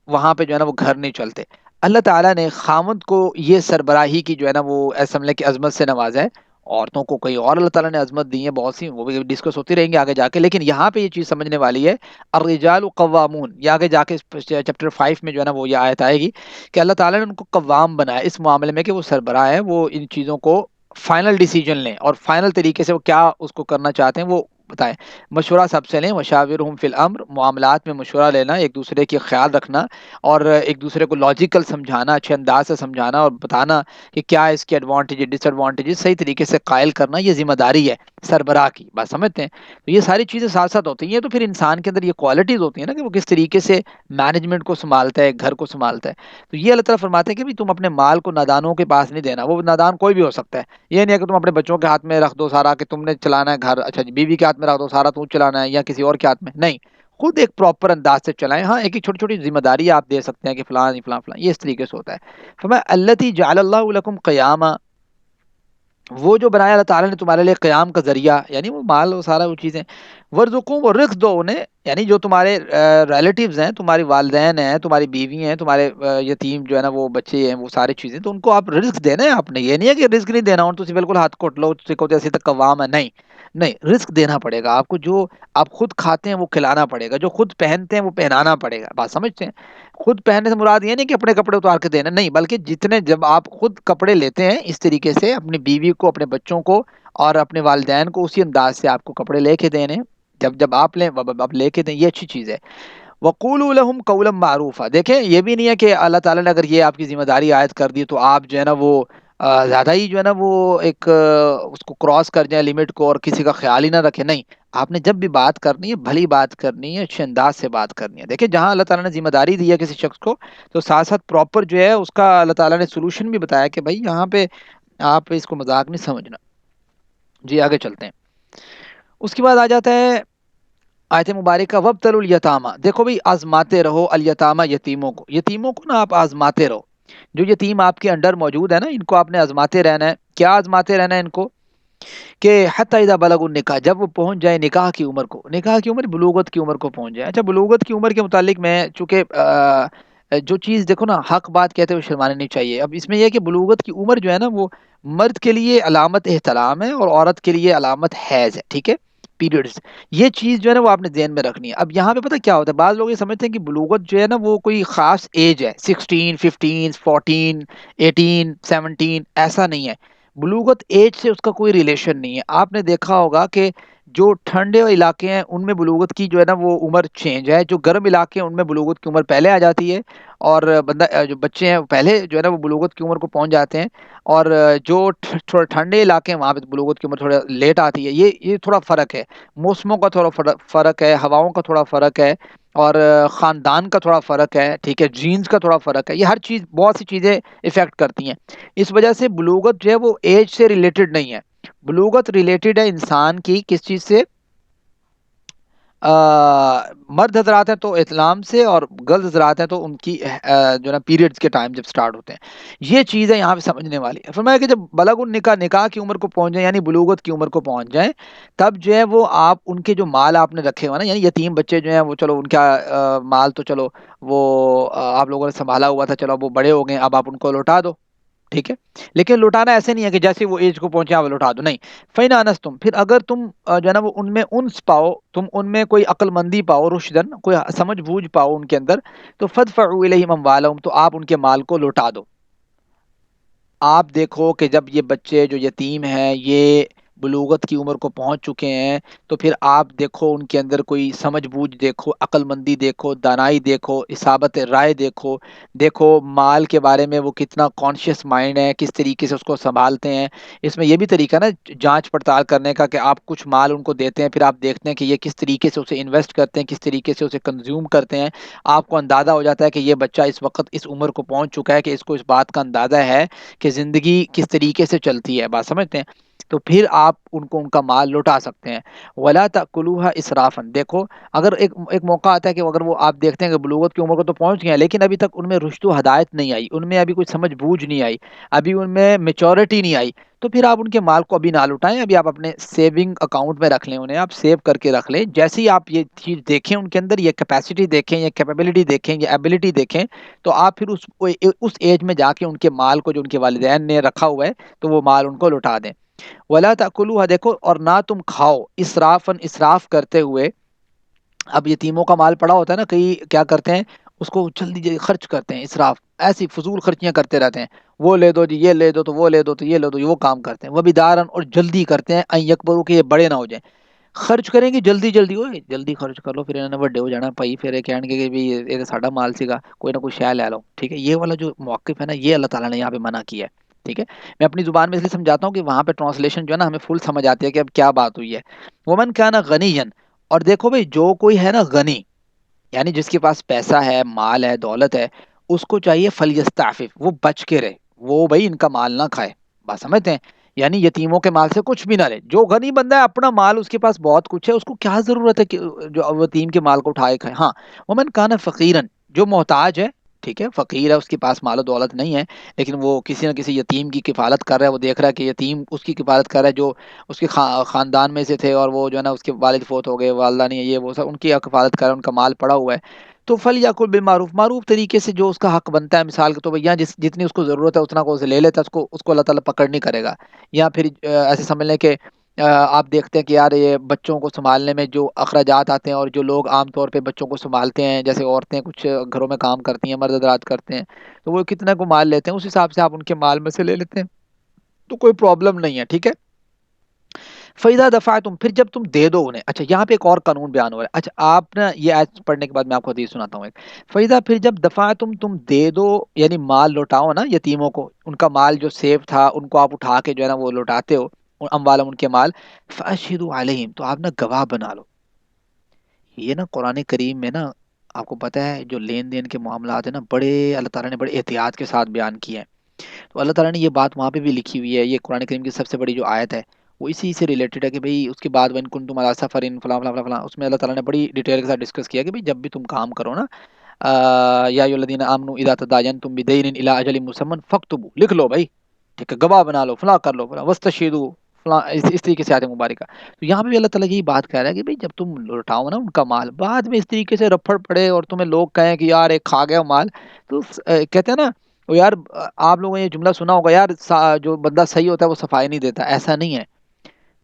وہاں پہ جو ہے نا وہ گھر نہیں چلتے. اللہ تعالیٰ نے خامد کو یہ سربراہی کی جو ہے نا وہ ایسا سمجھے کہ عظمت سے نوازا ہے. عورتوں کو کئی اور اللہ تعالیٰ نے عظمت دی ہے بہت سی, وہ بھی ڈسکس ہوتی رہیں گی آگے جا کے, لیکن یہاں پہ یہ چیز سمجھنے والی ہے. الرجال قوامون, یہ آگے جا کے چیپٹر 5 میں جو ہے نا وہ یہ آیت آئے گی کہ اللہ تعالیٰ نے ان کو قوام بنایا اس معاملے میں کہ وہ سربراہ ہیں, وہ ان چیزوں کو فائنل ڈیسیجن لیں, اور فائنل طریقے سے وہ کیا اس کو کرنا چاہتے ہیں وہ بتائیں، مشورہ سب سے لیں، وشاورہم فی الامر، معاملات میں مشورہ لینا، ایک دوسرے کی خیال رکھنا، اور ایک دوسرے کو لاجیکل سمجھانا، اچھے انداز سے سمجھانا اور بتانا کہ کیا اس کے ایڈوانٹیج ڈس ایڈوانٹیجز صحیح طریقے سے قائل کرنا، یہ ذمہ داری ہے سربراہ کی، بات سمجھتے ہیں؟ تو یہ ساری چیزیں ساتھ ساتھ ہوتی ہیں، تو پھر انسان کے اندر یہ کوالٹیز ہوتی ہیں نا کہ وہ کس طریقے سے مینجمنٹ کو سنبھالتا ہے، گھر کو سنبھالتا ہے۔ تو یہ اللہ تعالیٰ فرماتے ہیں کہ بھی تم اپنے مال کو نادانوں کے پاس نہیں دینا، وہ نادان کوئی بھی ہو سکتا ہے، یہ نہیں ہے کہ تم اپنے بچوں کے ہاتھ میں رکھ دو سارا کہ تم نے چلانا ہے گھر، اچھا جی بیوی کے ہاتھ میں رکھ دو سارا تم چلانا ہے، یا کسی اور کے ہاتھ میں نہیں، خود ایک پراپر انداز سے چلائیں۔ ہاں ایک چھوٹی چھوٹی ذمہ داری آپ دے سکتے ہیں کہ فلاں فلاں فلاں، یہ اس طریقے سے ہوتا ہے۔ فرمایا التی جعل اللہ لکم قیاما، وہ جو بنایا اللہ تعالیٰ نے تمہارے لیے قیام کا ذریعہ، یعنی وہ مال وہ سارا وہ چیزیں، ورزقوں اور رزق دو انہیں، یعنی جو تمہارے ریلیٹیوز ہیں، تمہاری والدین ہیں، تمہاری بیوی ہیں، تمہارے یتیم جو ہے نا وہ بچے ہیں، وہ ساری چیزیں، تو ان کو آپ رزق دینا ہے آپ نے، یہ نہیں ہے کہ رزق نہیں دینا، تو بالکل ہاتھ کوٹ لو کو جیسے تک قوام ہے، نہیں نہیں، رزق دینا پڑے گا آپ کو، جو آپ خود کھاتے ہیں وہ کھلانا پڑے گا، جو خود پہنتے ہیں وہ پہنانا پڑے گا، بات سمجھتے ہیں؟ خود پہننے سے مراد یہ نہیں کہ اپنے کپڑے اتار کے دینا، نہیں، بلکہ جتنے جب آپ خود کپڑے لیتے ہیں اس طریقے سے اپنی بیوی کو، اپنے بچوں کو اور اپنے والدین کو اسی انداز سے آپ کو کپڑے لے کے دینے، جب جب آپ لیں آپ لے کے دیں، یہ اچھی چیز ہے۔ وقولوا لهم قولا معروفا، دیکھیں یہ بھی نہیں ہے کہ اللہ تعالیٰ نے اگر یہ آپ کی ذمہ داری عائد کر دی تو آپ جو ہے نا وہ زیادہ ہی جو ہے نا وہ ایک اس کو کراس کر جائیں لمٹ کو اور کسی کا خیال ہی نہ رکھیں، نہیں، آپ نے جب بھی بات کرنی ہے بھلی بات کرنی ہے، اچھے انداز سے بات کرنی ہے۔ دیکھیں جہاں اللہ تعالیٰ نے ذمہ داری دی ہے کسی شخص کو تو ساتھ ساتھ پراپر جو ہے اس کا اللہ تعالیٰ نے سولوشن بھی بتایا کہ بھائی یہاں پہ آپ اس کو مذاق نہیں سمجھنا۔ جی آگے چلتے ہیں، اس کے بعد آ جاتا ہے آیت مبارکہ وابتلوا الیتامى، دیکھو بھئی آزماتے رہو الیتامى، یتیموں کو، یتیموں کو نا آپ آزماتے رہو، جو یتیم آپ کے انڈر موجود ہے نا ان کو آپ نے آزماتے رہنا ہے، کیا آزماتے رہنا ہے ان کو؟ کہ حتی اذا بلغوا النکاح، جب وہ پہنچ جائے نکاح کی عمر کو، نکاح کی عمر بلوغت کی عمر کو پہنچ جائے۔ اچھا بلوغت کی عمر کے متعلق میں چونکہ جو چیز دیکھو نا حق بات کہتے ہوئے شرمانے نہیں چاہیے، اب اس میں یہ ہے کہ بلوغت کی عمر جو ہے نا وہ مرد کے لیے علامت احتلام ہے اور عورت کے لیے علامت حیض ہے، ٹھیک ہے، پیریڈز، یہ چیز جو ہے نا وہ آپ نے ذہن میں رکھنی ہے۔ اب یہاں پہ پتہ کیا ہوتا ہے، بعض لوگ یہ سمجھتے ہیں کہ بلوغت جو ہے نا وہ کوئی خاص ایج ہے، 16 15 14 18 17، ایسا نہیں ہے، بلوغت ایج سے اس کا کوئی ریلیشن نہیں ہے۔ آپ نے دیکھا ہوگا کہ جو ٹھنڈے علاقے ہیں ان میں بلوغت کی جو ہے نا وہ عمر چینج ہے، جو گرم علاقے ہیں ان میں بلوغت کی عمر پہلے آ جاتی ہے، اور بندہ جو بچے ہیں پہلے جو ہے نا وہ بلوغت کی عمر کو پہنچ جاتے ہیں، اور جو تھوڑے ٹھنڈے علاقے ہیں وہاں پہ بلوغت کی عمر تھوڑا لیٹ آتی ہے، یہ تھوڑا فرق ہے، موسموں کا تھوڑا فرق ہے، ہواؤں کا تھوڑا فرق ہے، اور خاندان کا تھوڑا فرق ہے، ٹھیک ہے، جینز کا تھوڑا فرق ہے، یہ ہر چیز بہت سی چیزیں افیکٹ کرتی ہیں، اس وجہ سے بلوغت جو ہے وہ ایج سے ریلیٹڈ نہیں ہے، بلوغت ریلیٹڈ ہے انسان کی کس چیز سے؟ مرد حضرات ہیں تو احتلام سے، اور گرلز حضرات ہیں تو ان کی جو ہے نا پیریڈز کے ٹائم جب سٹارٹ ہوتے ہیں، یہ چیزیں یہاں پہ سمجھنے والی ہے۔ فرمایا کہ جب بلغ النکاح، نکاح کی عمر کو پہنچ جائیں، یعنی بلوغت کی عمر کو پہنچ جائیں، تب جو ہے وہ آپ ان کے جو مال آپ نے رکھے ہوئے نا، یعنی یتیم بچے جو ہیں وہ چلو ان کا مال تو چلو وہ آپ لوگوں نے سنبھالا ہوا تھا، چلو اب وہ بڑے ہو گئے، اب آپ ان کو لوٹا دو، ٹھیک ہے، لیکن لوٹانا ایسے نہیں ہے کہ جیسے وہ ایج کو پہنچے آپ لوٹا دو، نہیں، فَإِنْ آنَسْتُمْ، پھر اگر تم جو ہے نا وہ ان میں انس پاؤ، تم ان میں کوئی عقل مندی پاؤ، رشدن، کوئی سمجھ بوجھ پاؤ ان کے اندر، تو فَادْفَعُوا إِلَيْهِمْ أَمْوَالَهُمْ، تو آپ ان کے مال کو لوٹا دو۔ آپ دیکھو کہ جب یہ بچے جو یتیم ہیں یہ بلوغت کی عمر کو پہنچ چکے ہیں، تو پھر آپ دیکھو ان کے اندر کوئی سمجھ بوجھ دیکھو، عقل مندی دیکھو، دانائی دیکھو، اصابت رائے دیکھو، دیکھو مال کے بارے میں وہ کتنا کانشیس مائنڈ ہے، کس طریقے سے اس کو سنبھالتے ہیں۔ اس میں یہ بھی طریقہ نا جانچ پڑتال کرنے کا کہ آپ کچھ مال ان کو دیتے ہیں، پھر آپ دیکھتے ہیں کہ یہ کس طریقے سے اسے انویسٹ کرتے ہیں، کس طریقے سے اسے کنزیوم کرتے ہیں، آپ کو اندازہ ہو جاتا ہے کہ یہ بچہ اس وقت اس عمر کو پہنچ چکا ہے کہ اس کو اس بات کا اندازہ ہے کہ زندگی کس طریقے سے چلتی ہے، بات سمجھتے ہیں؟ تو پھر آپ ان کو ان کا مال لوٹا سکتے ہیں۔ ولا تاکلوها اسرافا، دیکھو اگر ایک موقع آتا ہے کہ اگر وہ آپ دیکھتے ہیں کہ بلوغت کی عمر کو تو پہنچ گئے ہیں لیکن ابھی تک ان میں رشد و ہدایت نہیں آئی، ان میں ابھی کوئی سمجھ بوجھ نہیں آئی، ابھی ان میں میچورٹی نہیں آئی، تو پھر آپ ان کے مال کو ابھی نہ لوٹائیں، ابھی آپ اپنے سیونگ اکاؤنٹ میں رکھ لیں، انہیں آپ سیو کر کے رکھ لیں، جیسے ہی آپ یہ چیز دیکھیں ان کے اندر یہ کیپیسٹی دیکھیں، یہ کیپیبلٹی دیکھیں، یہ ایبلٹی دیکھیں، تو آپ پھر اس ایج میں جا کے ان کے مال کو جو ان کے والدین نے رکھا ہوا ہے تو وہ مال ان کو لوٹا دیں۔ ولا تاکلوها، دیکھو اور نہ تم کھاؤ اسرافن، اسراف کرتے ہوئے، اب یتیموں کا مال پڑا ہوتا ہے نا، کئی کیا کرتے ہیں اس کو جلدی جلدی خرچ کرتے ہیں، اسراف، ایسی فضول خرچیاں کرتے رہتے ہیں، وہ لے دو جی، یہ لے دو تو وہ لے دو تو یہ لے دو، وہ کام کرتے ہیں، وہ بھی دارن، اور جلدی کرتے ہیں ان یکبروا کہ یہ بڑے نہ ہو جائیں۔ خرچ کریں گے جلدی جلدی، اوئے جلدی خرچ کر لو، پھر انہوں نے بڑے ہو جانا بھائی، پھر یہ کہیں گے کہ بھی یہ ساڈا مال سیگا، کوئی نہ کوئی شے لے لو، ٹھیک ہے؟ یہ والا جو موقف ہے نا، یہ اللہ تعالیٰ نے یہاں پہ منع کیا ہے، ٹھیک ہے؟ میں اپنی زبان میں اس لیے سمجھاتا ہوں کہ وہاں پہ ٹرانسلیشن جو ہے نا ہمیں فل سمجھ آتی ہے کہ اب کیا بات ہوئی ہے۔ ومن کان غنیا، اور دیکھو بھائی جو کوئی ہے نا غنی، یعنی جس کے پاس پیسہ ہے، مال ہے، دولت ہے، اس کو چاہیے فلیستعفف، وہ بچ کے رہے، وہ بھائی ان کا مال نہ کھائے، بات سمجھتے ہیں؟ یعنی یتیموں کے مال سے کچھ بھی نہ لے۔ جو غنی بندہ ہے اپنا مال اس کے پاس بہت کچھ ہے، اس کو کیا ضرورت ہے کہ جو یتیم کے مال کو اٹھائے کھائے؟ ہاں، ومن کان فقیرن، جو محتاج ہے، ٹھیک ہے، فقیر ہے، اس کے پاس مال و دولت نہیں ہے، لیکن وہ کسی نہ کسی یتیم کی کفالت کر رہا ہے، وہ دیکھ رہا ہے کہ یتیم اس کی کفالت کر رہا ہے جو اس کے خاندان میں سے تھے، اور وہ جو ہے نا اس کے والد فوت ہو گئے، والدہ نہیں ہے، یہ وہ سب ان کی کفالت کر رہا ہے، ان کا مال پڑا ہوا ہے، تو فلیکل بالمعروف، معروف طریقے سے جو اس کا حق بنتا ہے، مثال کے طور پر یہاں جتنی اس کو ضرورت ہے اتنا کو اسے لے لیتا ہے، اس کو اللہ تعالیٰ پکڑ نہیں کرے گا۔ یا پھر ایسے سمجھ لیں کہ آپ دیکھتے ہیں کہ یار یہ بچوں کو سنبھالنے میں جو اخراجات آتے ہیں، اور جو لوگ عام طور پہ بچوں کو سنبھالتے ہیں، جیسے عورتیں کچھ گھروں میں کام کرتی ہیں، مرد حضرات کرتے ہیں، تو وہ کتنا کو مال لیتے ہیں، اس حساب سے آپ ان کے مال میں سے لے لیتے ہیں، تو کوئی پرابلم نہیں ہے، ٹھیک ہے؟ فیضا دفعہ تم، پھر جب تم دے دو انہیں، اچھا یہاں پہ ایک اور قانون بیان ہو رہا ہے، اچھا آپ نا یہ آیت پڑھنے کے بعد میں آپ کو حدیث سناتا ہوں ایک۔ فیضا، پھر جب دفعہ تم دے دو، یعنی مال لوٹاؤ نا یتیموں کو، ان کا مال جو سیف تھا ان کو آپ اٹھا کے جو ہے نا وہ لوٹاتے ہو، اموالہم، ان کے مال، فاشہدوا علیہم، تو آپ نا گواہ بنا لو۔ یہ نا قرآن کریم میں نا آپ کو پتہ ہے جو لین دین کے معاملات ہیں نا، بڑے اللہ تعالیٰ نے بڑے احتیاط کے ساتھ بیان کیے ہیں، تو اللہ تعالیٰ نے یہ بات وہاں پہ بھی لکھی ہوئی ہے، یہ قرآن کریم کی سب سے بڑی جو آیت ہے وہ اسی سے ریلیٹڈ ہے کہ بھئی اس کے بعد وَإِن كُنتُمْ عَلَىٰ سَفَرٍ فلاں فلاں فلاں فلاں، اس میں اللہ تعالیٰ نے بڑی ڈیٹیل کے ساتھ ڈسکس کیا کہ بھئی جب بھی تم کام کرو نا، یا ایھا الذین آمنوا اذا تداینتم بدین الی اجل مسمى فاکتبوا، لکھ لو بھائی، ٹھیک ہے، گواہ بنا لو، فلاں کر لو، فلاں واستشہدوا، فلاں، اس طریقے سے آیت مبارکہ۔ تو یہاں پہ بھی اللہ تعالیٰ یہی بات کہہ رہا ہے کہ بھئی جب تم لوٹاؤ نا ان کا مال، بعد میں اس طریقے سے رپھڑ پڑے اور تمہیں لوگ کہیں کہ یار ایک کھا گیا مال، تو کہتے ہیں نا وہ یار، آپ لوگوں نے یہ جملہ سنا ہوگا یار، جو بندہ صحیح ہوتا ہے وہ صفائی نہیں دیتا، ایسا نہیں ہے،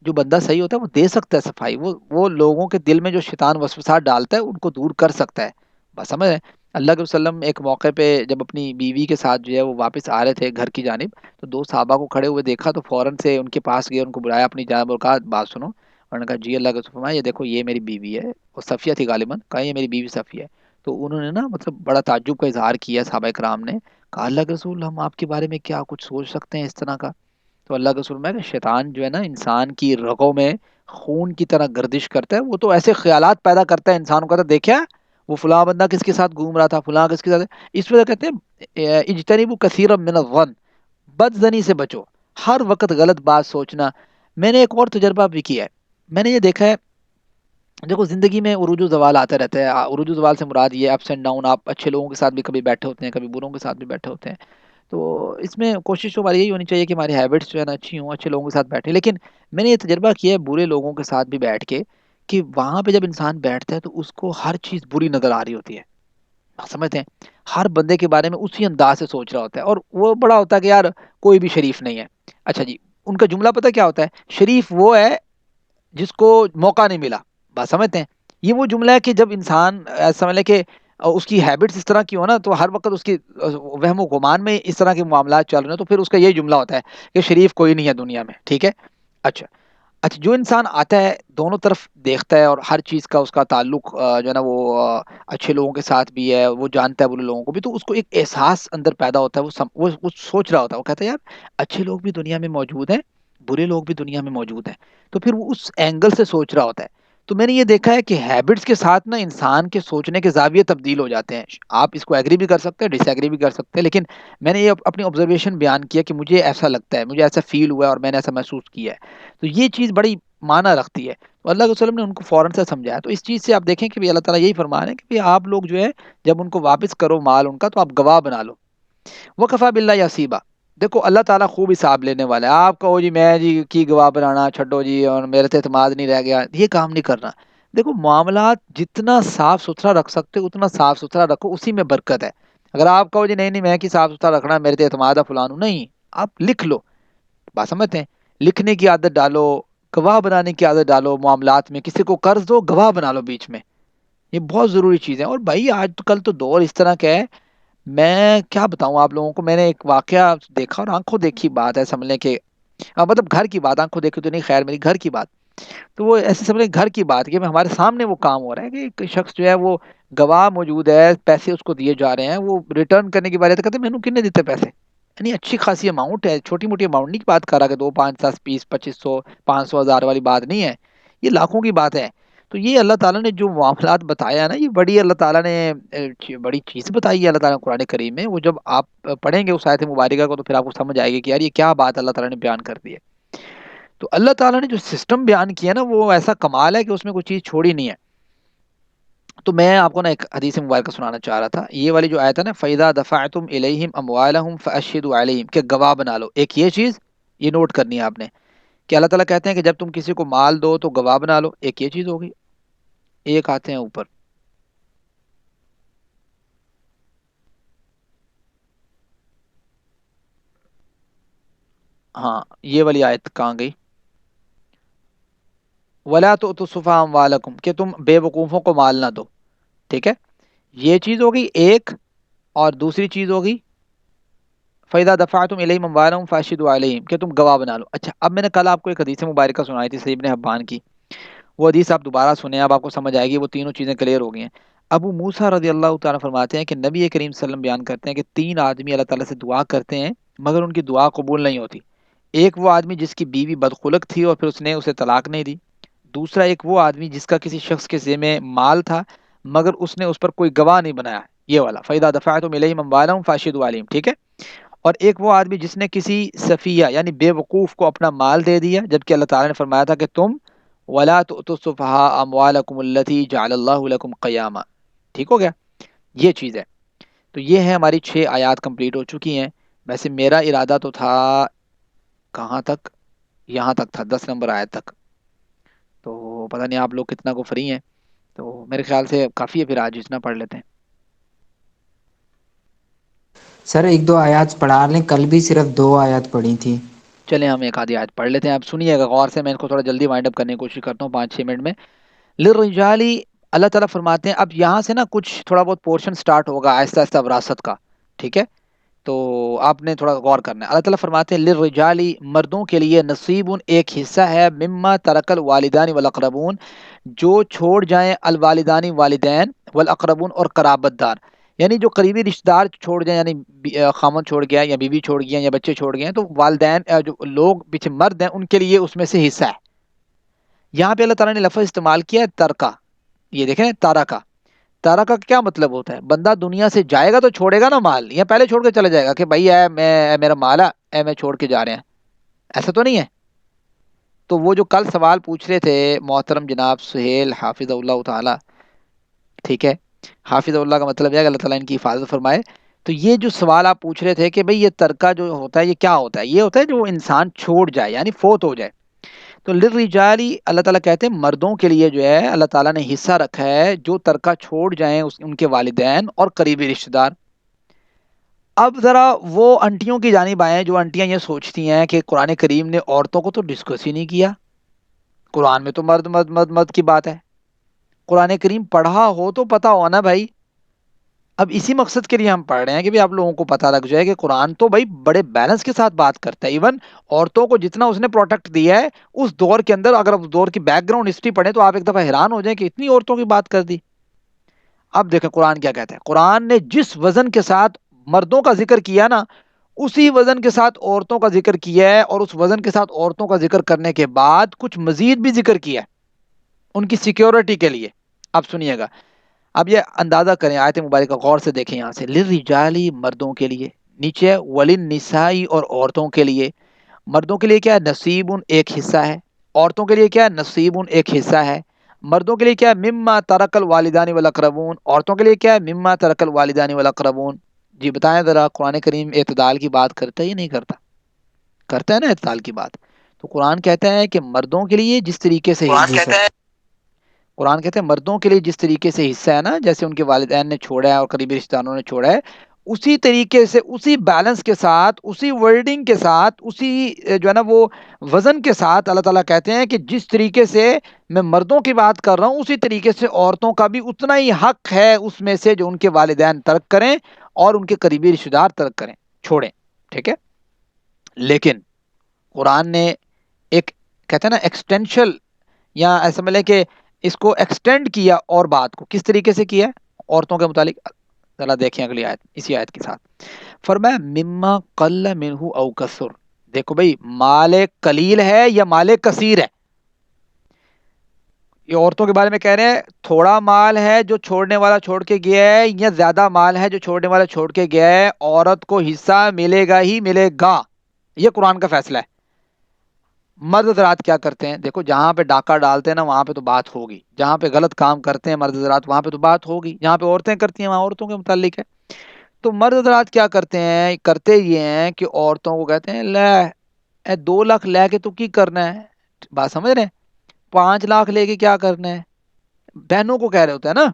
جو بندہ صحیح ہوتا ہے وہ دے سکتا ہے صفائی، وہ لوگوں کے دل میں جو شیطان وسوسات ڈالتا ہے ان کو دور کر سکتا ہے، بس سمجھ رہے ہیں؟ اللہ کے وسلم ایک موقع پہ جب اپنی بیوی کے ساتھ جو ہے وہ واپس آ رہے تھے گھر کی جانب، تو دو صحابہ کو کھڑے ہوئے دیکھا تو فوراً سے ان کے پاس گئے، ان کو بلایا اپنی جانب اور کہا بات سنو، اور نے کہا جی اللہ کے رسول، فرمایا یہ دیکھو یہ میری بیوی ہے، اور صفیہ تھی غالباً، کہا یہ میری بیوی صفیہ ہے، تو انہوں نے نا مطلب بڑا تعجب کا اظہار کیا صحابہ کرام نے، کہا اللہ کے رسول ہم آپ کے بارے میں کیا کچھ سوچ سکتے ہیں اس طرح کا؟ تو اللہ کے رسول میں کہ شیطان جو ہے نا انسان کی رگوں میں خون کی طرح گردش کرتا ہے، وہ تو ایسے خیالات پیدا کرتا ہے انسانوں کا، تو دیکھا وہ فلاں بندہ کس کے ساتھ گھوم رہا تھا، فلاں کس کے ساتھ، اس وجہ کہتے ہیں اجتنبوا کثیرا من الظن، بد زنی سے بچو، ہر وقت غلط بات سوچنا۔ میں نے ایک اور تجربہ بھی کیا ہے، میں نے یہ دیکھا ہے، دیکھو زندگی میں عروج و زوال آتے رہتے ہیں، عروج و زوال سے مراد یہ اپس اینڈ ڈاؤن، آپ اچھے لوگوں کے ساتھ بھی کبھی بیٹھے ہوتے ہیں، کبھی بروں کے ساتھ بھی بیٹھے ہوتے ہیں، تو اس میں کوشش ہماری یہی ہونی چاہیے کہ ہماری ہیبٹس جو ہے نا اچھی ہوں، اچھے لوگوں کے ساتھ بیٹھیں، لیکن میں نے یہ تجربہ کیا ہے برے لوگوں کے ساتھ بھی بیٹھ کے، کہ وہاں پہ جب انسان بیٹھتا ہے تو اس کو ہر چیز بری نظر آ رہی ہوتی ہے، آپ سمجھتے ہیں؟ ہر بندے کے بارے میں اسی انداز سے سوچ رہا ہوتا ہے، اور وہ بڑا ہوتا ہے کہ یار کوئی بھی شریف نہیں ہے۔ اچھا جی، ان کا جملہ پتہ کیا ہوتا ہے؟ شریف وہ ہے جس کو موقع نہیں ملا، بات سمجھتے ہیں؟ یہ وہ جملہ ہے کہ جب انسان سمجھ لے کہ اس کی ہیبٹس اس طرح کی ہو نا، تو ہر وقت اس کی وہم و گمان میں اس طرح کے معاملات چل رہے ہیں، تو پھر اس کا یہی جملہ ہوتا ہے کہ شریف کوئی نہیں ہے دنیا میں، ٹھیک ہے؟ اچھا، اچھا، جو انسان آتا ہے دونوں طرف دیکھتا ہے، اور ہر چیز کا اس کا تعلق جو ہے نا وہ اچھے لوگوں کے ساتھ بھی ہے، وہ جانتا ہے برے لوگوں کو بھی، تو اس کو ایک احساس اندر پیدا ہوتا ہے، وہ سوچ رہا ہوتا ہے، وہ کہتا ہے یار اچھے لوگ بھی دنیا میں موجود ہیں، برے لوگ بھی دنیا میں موجود ہیں، تو پھر وہ اس اینگل سے سوچ رہا ہوتا ہے۔ تو میں نے یہ دیکھا ہے کہ ہیبٹس کے ساتھ نا انسان کے سوچنے کے زاویے تبدیل ہو جاتے ہیں، آپ اس کو ایگری بھی کر سکتے ہیں، ڈس ایگری بھی کر سکتے ہیں، لیکن میں نے یہ اپنی آبزرویشن بیان کیا کہ مجھے ایسا لگتا ہے، مجھے ایسا فیل ہوا ہے، اور میں نے ایسا محسوس کیا ہے، تو یہ چیز بڑی معنی رکھتی ہے، تو اللہ کے وسلم نے ان کو فوراً سے سمجھایا، تو اس چیز سے آپ دیکھیں کہ بھی اللہ تعالیٰ یہی فرما رہے ہیں کہ بھی آپ لوگ جو ہے جب ان کو واپس کرو مال ان کا، تو آپ گواہ بنا لو، وکفا باللہ حسیبا، دیکھو اللہ تعالیٰ خوب حساب لینے والا ہے، آپ کہو جی میں جی کی گواہ بنانا چھڈو جی، اور میرے سے اعتماد نہیں رہ گیا، یہ کام نہیں کرنا، دیکھو معاملات جتنا صاف ستھرا رکھ سکتے اتنا صاف ستھرا رکھو، اسی میں برکت ہے، اگر آپ کہو جی نہیں نہیں میں کی صاف ستھرا رکھنا، میرے سے اعتماد ہے فلانو، نہیں، آپ لکھ لو، بات سمجھتے ہیں؟ لکھنے کی عادت ڈالو، گواہ بنانے کی عادت ڈالو، معاملات میں کسی کو قرض دو گواہ بنا لو بیچ میں، یہ بہت ضروری چیز ہے، اور بھائی آج کل تو دور اس طرح کا ہے، میں کیا بتاؤں آپ لوگوں کو، میں نے ایک واقعہ دیکھا اور آنکھوں دیکھی بات ہے، سمجھ لیں کہ مطلب گھر کی بات، آنکھوں دیکھی تو نہیں، خیر میری گھر کی بات، تو وہ ایسے سمجھے گھر کی بات کہ ہمارے سامنے وہ کام ہو رہا ہے کہ ایک شخص جو ہے وہ گواہ موجود ہے، پیسے اس کو دیے جا رہے ہیں، وہ ریٹرن کرنے کی بات ہے، کہتے ہیں مینوں کنے دیتے پیسے، یعنی اچھی خاصی اماؤنٹ ہے، چھوٹی موٹی اماؤنٹ نہیں بات کر رہا کہ 2 5 10 20 2500 500 1000 والی بات نہیں ہے، یہ لاکھوں کی بات ہے۔ تو یہ اللہ تعالیٰ نے جو معاملات بتایا نا، یہ بڑی اللہ تعالیٰ نے بڑی چیز بتائی ہے اللہ تعالیٰ نے قرآن کریم میں۔ وہ جب آپ پڑھیں گے اس آیت مبارکہ کو تو پھر آپ کو سمجھ آئے گی کہ یار یہ کیا بات اللہ تعالیٰ نے بیان کر دی ہے۔ تو اللہ تعالیٰ نے جو سسٹم بیان کیا نا، وہ ایسا کمال ہے کہ اس میں کوئی چیز چھوڑی نہیں ہے۔ تو میں آپ کو نا ایک حدیث مبارکہ سنانا چاہ رہا تھا، یہ والی جو آیت ہے نا، فَإِذَا دَفَعْتُمْ إِلَيْهِمْ أَمْوَالَهُمْ فَأَشْهِدُوا عَلَيْهِمْ، کہ گواہ بنا لو۔ ایک یہ چیز، یہ نوٹ کرنی ہے آپ نے کہ اللہ تعالیٰ کہتے ہیں کہ جب تم کسی کو مال دو تو گواہ بنا لو، ایک یہ چیز ہوگی۔ ایک آتے ہیں اوپر، ہاں یہ والی آیت کہاں گئی؟ وَلَا تُؤْتُوا السُّفَهَاءَ أَمْوَالَكُمْ، کہ تم بے وقوفوں کو مال نہ دو، ٹھیک ہے؟ یہ چیز ہوگی ایک، اور دوسری چیز ہوگی فَإِذَا دَفَعْتُمْ إِلَيْهِمْ أَمْوَالَهُمْ فَأَشْهِدُوا عَلَيْهِمْ، کہ تم گواہ بنا لو۔ اچھا، اب میں نے کل آپ کو ایک حدیث مبارکہ سنائی تھی صحیح ابن حبان کی، وہ حدیث آپ دوبارہ سنیں، اب آپ کو سمجھ آئے گی، وہ تینوں چیزیں کلیئر ہو گئی ہیں۔ ابو موسیٰ رضی اللہ تعالیٰ فرماتے ہیں کہ نبی کریم صلی اللہ علیہ وسلم بیان کرتے ہیں کہ 3 آدمی اللہ تعالیٰ سے دعا کرتے ہیں مگر ان کی دعا قبول نہیں ہوتی۔ ایک وہ آدمی جس کی بیوی بدخلق تھی اور پھر اس نے اسے طلاق نہیں دی۔ دوسرا ایک وہ آدمی جس کا کسی شخص کے ذمہ مال تھا مگر اس نے اس پر کوئی گواہ نہیں بنایا، یہ والا فَإِذَا دَفَعْتُمْ إِلَيْهِمْ أَمْوَالَهُمْ فَأَشْهِدُوا عَلَيْهِمْ، ٹھیک ہے؟ اور ایک وہ آدمی جس نے کسی صفیہ یعنی بے وقوف کو اپنا مال دے دیا، جبکہ اللہ تعالیٰ نے فرمایا تھا کہ تم وَلَا تُؤْتُوا السُّفَهَاءَ أَمْوَالَكُمُ الَّتِي جَعَلَ اللَّهُ لَكُمْ قِيَامًا، ٹھیک ہو گیا؟ یہ چیز ہے۔ تو یہ ہے ہماری 6 آیات کمپلیٹ ہو چکی ہیں۔ ویسے میرا ارادہ تو تھا کہاں تک، یہاں تک تھا 10 نمبر آیت تک، تو پتہ نہیں آپ لوگ کتنا کو فری ہیں، تو میرے خیال سے کافی ہے، پھر آج اتنا پڑھ لیتے ہیں۔ سر 1 2 آیات پڑھا لیں، کل بھی صرف 2 آیات پڑھی تھی۔ چلیں ہم ایک آدھی آیت پڑھ لیتے ہیں، آپ سنیے گا غور سے، میں اس کو تھوڑا جلدی وائنڈ اپ کرنے کی کوشش کرتا ہوں 5 6 منٹ میں۔ للرجالی، اللہ تعالیٰ فرماتے ہیں، اب یہاں سے نا کچھ تھوڑا بہت پورشن سٹارٹ ہوگا آہستہ آہستہ وراثت کا، ٹھیک ہے؟ تو آپ نے تھوڑا غور کرنا ہے۔ اللہ تعالیٰ فرماتے ہیں للرجالی، مردوں کے لیے نصیب، ایک حصہ ہے، مما ترک الوالدان والاقربون، جو چھوڑ جائیں الوالدانی والدین والاقربون اور قرابت دار، یعنی جو قریبی رشتہ دار چھوڑ جائیں، یعنی خامن چھوڑ گیا یا بیوی چھوڑ گیا یا بچے چھوڑ گئے ہیں، تو والدین جو لوگ پیچھے مرد ہیں ان کے لیے اس میں سے حصہ ہے۔ یہاں پہ اللہ تعالیٰ نے لفظ استعمال کیا ہے ترکا، یہ دیکھیں تارا کا، تارا کا کیا مطلب ہوتا ہے؟ بندہ دنیا سے جائے گا تو چھوڑے گا نا مال، یا پہلے چھوڑ کے چلا جائے گا کہ بھائی اے میرا مال ہے، اے میں چھوڑ کے جا رہے ہیں، ایسا تو نہیں ہے۔ تو وہ جو کل سوال پوچھ رہے تھے محترم جناب سہیل حافظ اللہ تعالی، ٹھیک ہے، حافظ اللہ کا مطلب ہے کہ اللہ تعالیٰ ان کی حفاظت فرمائے۔ تو یہ جو سوال آپ پوچھ رہے تھے کہ بھئی یہ ترکہ جو ہوتا ہے یہ کیا ہوتا ہے؟ یہ ہوتا ہے جو انسان چھوڑ جائے یعنی فوت ہو جائے۔ تو للرجالی، اللہ تعالیٰ کہتے ہیں مردوں کے لیے جو ہے اللہ تعالیٰ نے حصہ رکھا ہے جو ترکہ چھوڑ جائیں ان کے والدین اور قریبی رشتہ دار۔ اب ذرا وہ انٹیوں کی جانب آئیں جو انٹیاں یہ سوچتی ہیں کہ قرآن کریم نے عورتوں کو تو ڈسکس ہی نہیں کیا، قرآن میں تو مرد مرد مرد مرد کی بات ہے، قرآن کریم پڑھا ہو تو پتہ ہو نا بھائی۔ اب اسی مقصد کے لیے ہم پڑھ رہے ہیں کہ بھی آپ لوگوں کو پتہ لگ جائے کہ قرآن تو بھائی بڑے بیلنس کے ساتھ بات کرتا ہے، ایون عورتوں کو جتنا اس نے پروٹیکٹ دیا ہے اس دور کے اندر، اگر آپ اس دور کی بیک گراؤنڈ ہسٹری پڑھیں تو آپ ایک دفعہ حیران ہو جائیں کہ اتنی عورتوں کی بات کر دی۔ اب دیکھیں قرآن کیا کہتا ہے، قرآن نے جس وزن کے ساتھ مردوں کا ذکر کیا نا، اسی وزن کے ساتھ عورتوں کا ذکر کیا ہے، اور اس وزن کے ساتھ عورتوں کا ذکر کرنے کے بعد کچھ مزید بھی ذکر کیا ہے ان کی سیکیورٹی کے لیے۔ اب سنیے گا، اب یہ اندازہ کریں، آیت مبارکہ غور سے دیکھیں، یہاں سے للرجالی مردوں کے لیے، نیچے وللنسائی اور عورتوں کے لیے۔ مردوں کے لیے کیا ہے؟ نصیب، ایک حصہ ہے۔ عورتوں کے لیے کیا ہے؟ نصیب، ایک حصہ ہے۔ مردوں کے لیے کیا ہے؟ مما ترک الوالدان والاقربون، عورتوں کے لیے کیا ہے؟ مما ترک الوالدان والاقربون۔ جی بتائیں ذرا، قرآن کریم اعتدال کی بات کرتا ہے یا نہیں کرتا؟ کرتا ہے نا اعتدال کی بات۔ تو قرآن کہتا ہے کہ مردوں کے لیے جس طریقے سے قرآن کہتا ہے قرآن کہتے ہیں مردوں کے لیے جس طریقے سے حصہ ہے نا، جیسے ان کے والدین نے چھوڑا ہے اور قریبی رشتہ داروں نے چھوڑا ہے، اسی طریقے سے، اسی بیلنس کے ساتھ، اسی ورڈنگ کے ساتھ، اسی جو ہے نا وہ وزن کے ساتھ اللہ تعالیٰ کہتے ہیں کہ جس طریقے سے میں مردوں کی بات کر رہا ہوں اسی طریقے سے عورتوں کا بھی اتنا ہی حق ہے اس میں سے جو ان کے والدین ترک کریں اور ان کے قریبی رشتہ دار ترک کریں، چھوڑیں، ٹھیک ہے؟ لیکن قرآن نے ایک کہتے ہیں نا ایکسٹینشل یا ایسا ملے کہ اس کو ایکسٹینڈ کیا اور بات کو کس طریقے سے کیا عورتوں کے متعلق. ذرا دیکھیں اگلی آیت اسی آیت کے ساتھ. فرمایا مما قل منہ او کثر. دیکھو بھائی مال قلیل ہے یا مال کثیر ہے. یہ عورتوں کے بارے میں کہہ رہے ہیں تھوڑا مال ہے جو چھوڑنے والا چھوڑ کے گیا ہے یا زیادہ مال ہے جو چھوڑنے والا چھوڑ کے گیا ہے, عورت کو حصہ ملے گا ہی ملے گا. یہ قرآن کا فیصلہ ہے. مرد حضرات کیا کرتے ہیں, دیکھو جہاں پہ ڈاکہ ڈالتے ہیں نا وہاں پہ تو بات ہوگی, جہاں پہ غلط کام کرتے ہیں مرد حضرات وہاں پہ تو بات ہوگی, جہاں پہ عورتیں کرتی ہیں وہاں عورتوں کے متعلق ہے. تو مرد حضرات کیا کرتے ہیں, کرتے یہ ہیں کہ عورتوں کو کہتے ہیں لے اے 2 لاکھ لے کے تو کی کرنا ہے. بات سمجھ رہے ہیں, 5 لاکھ لے کے کیا کرنا ہے, بہنوں کو کہہ رہے ہوتے ہیں نا,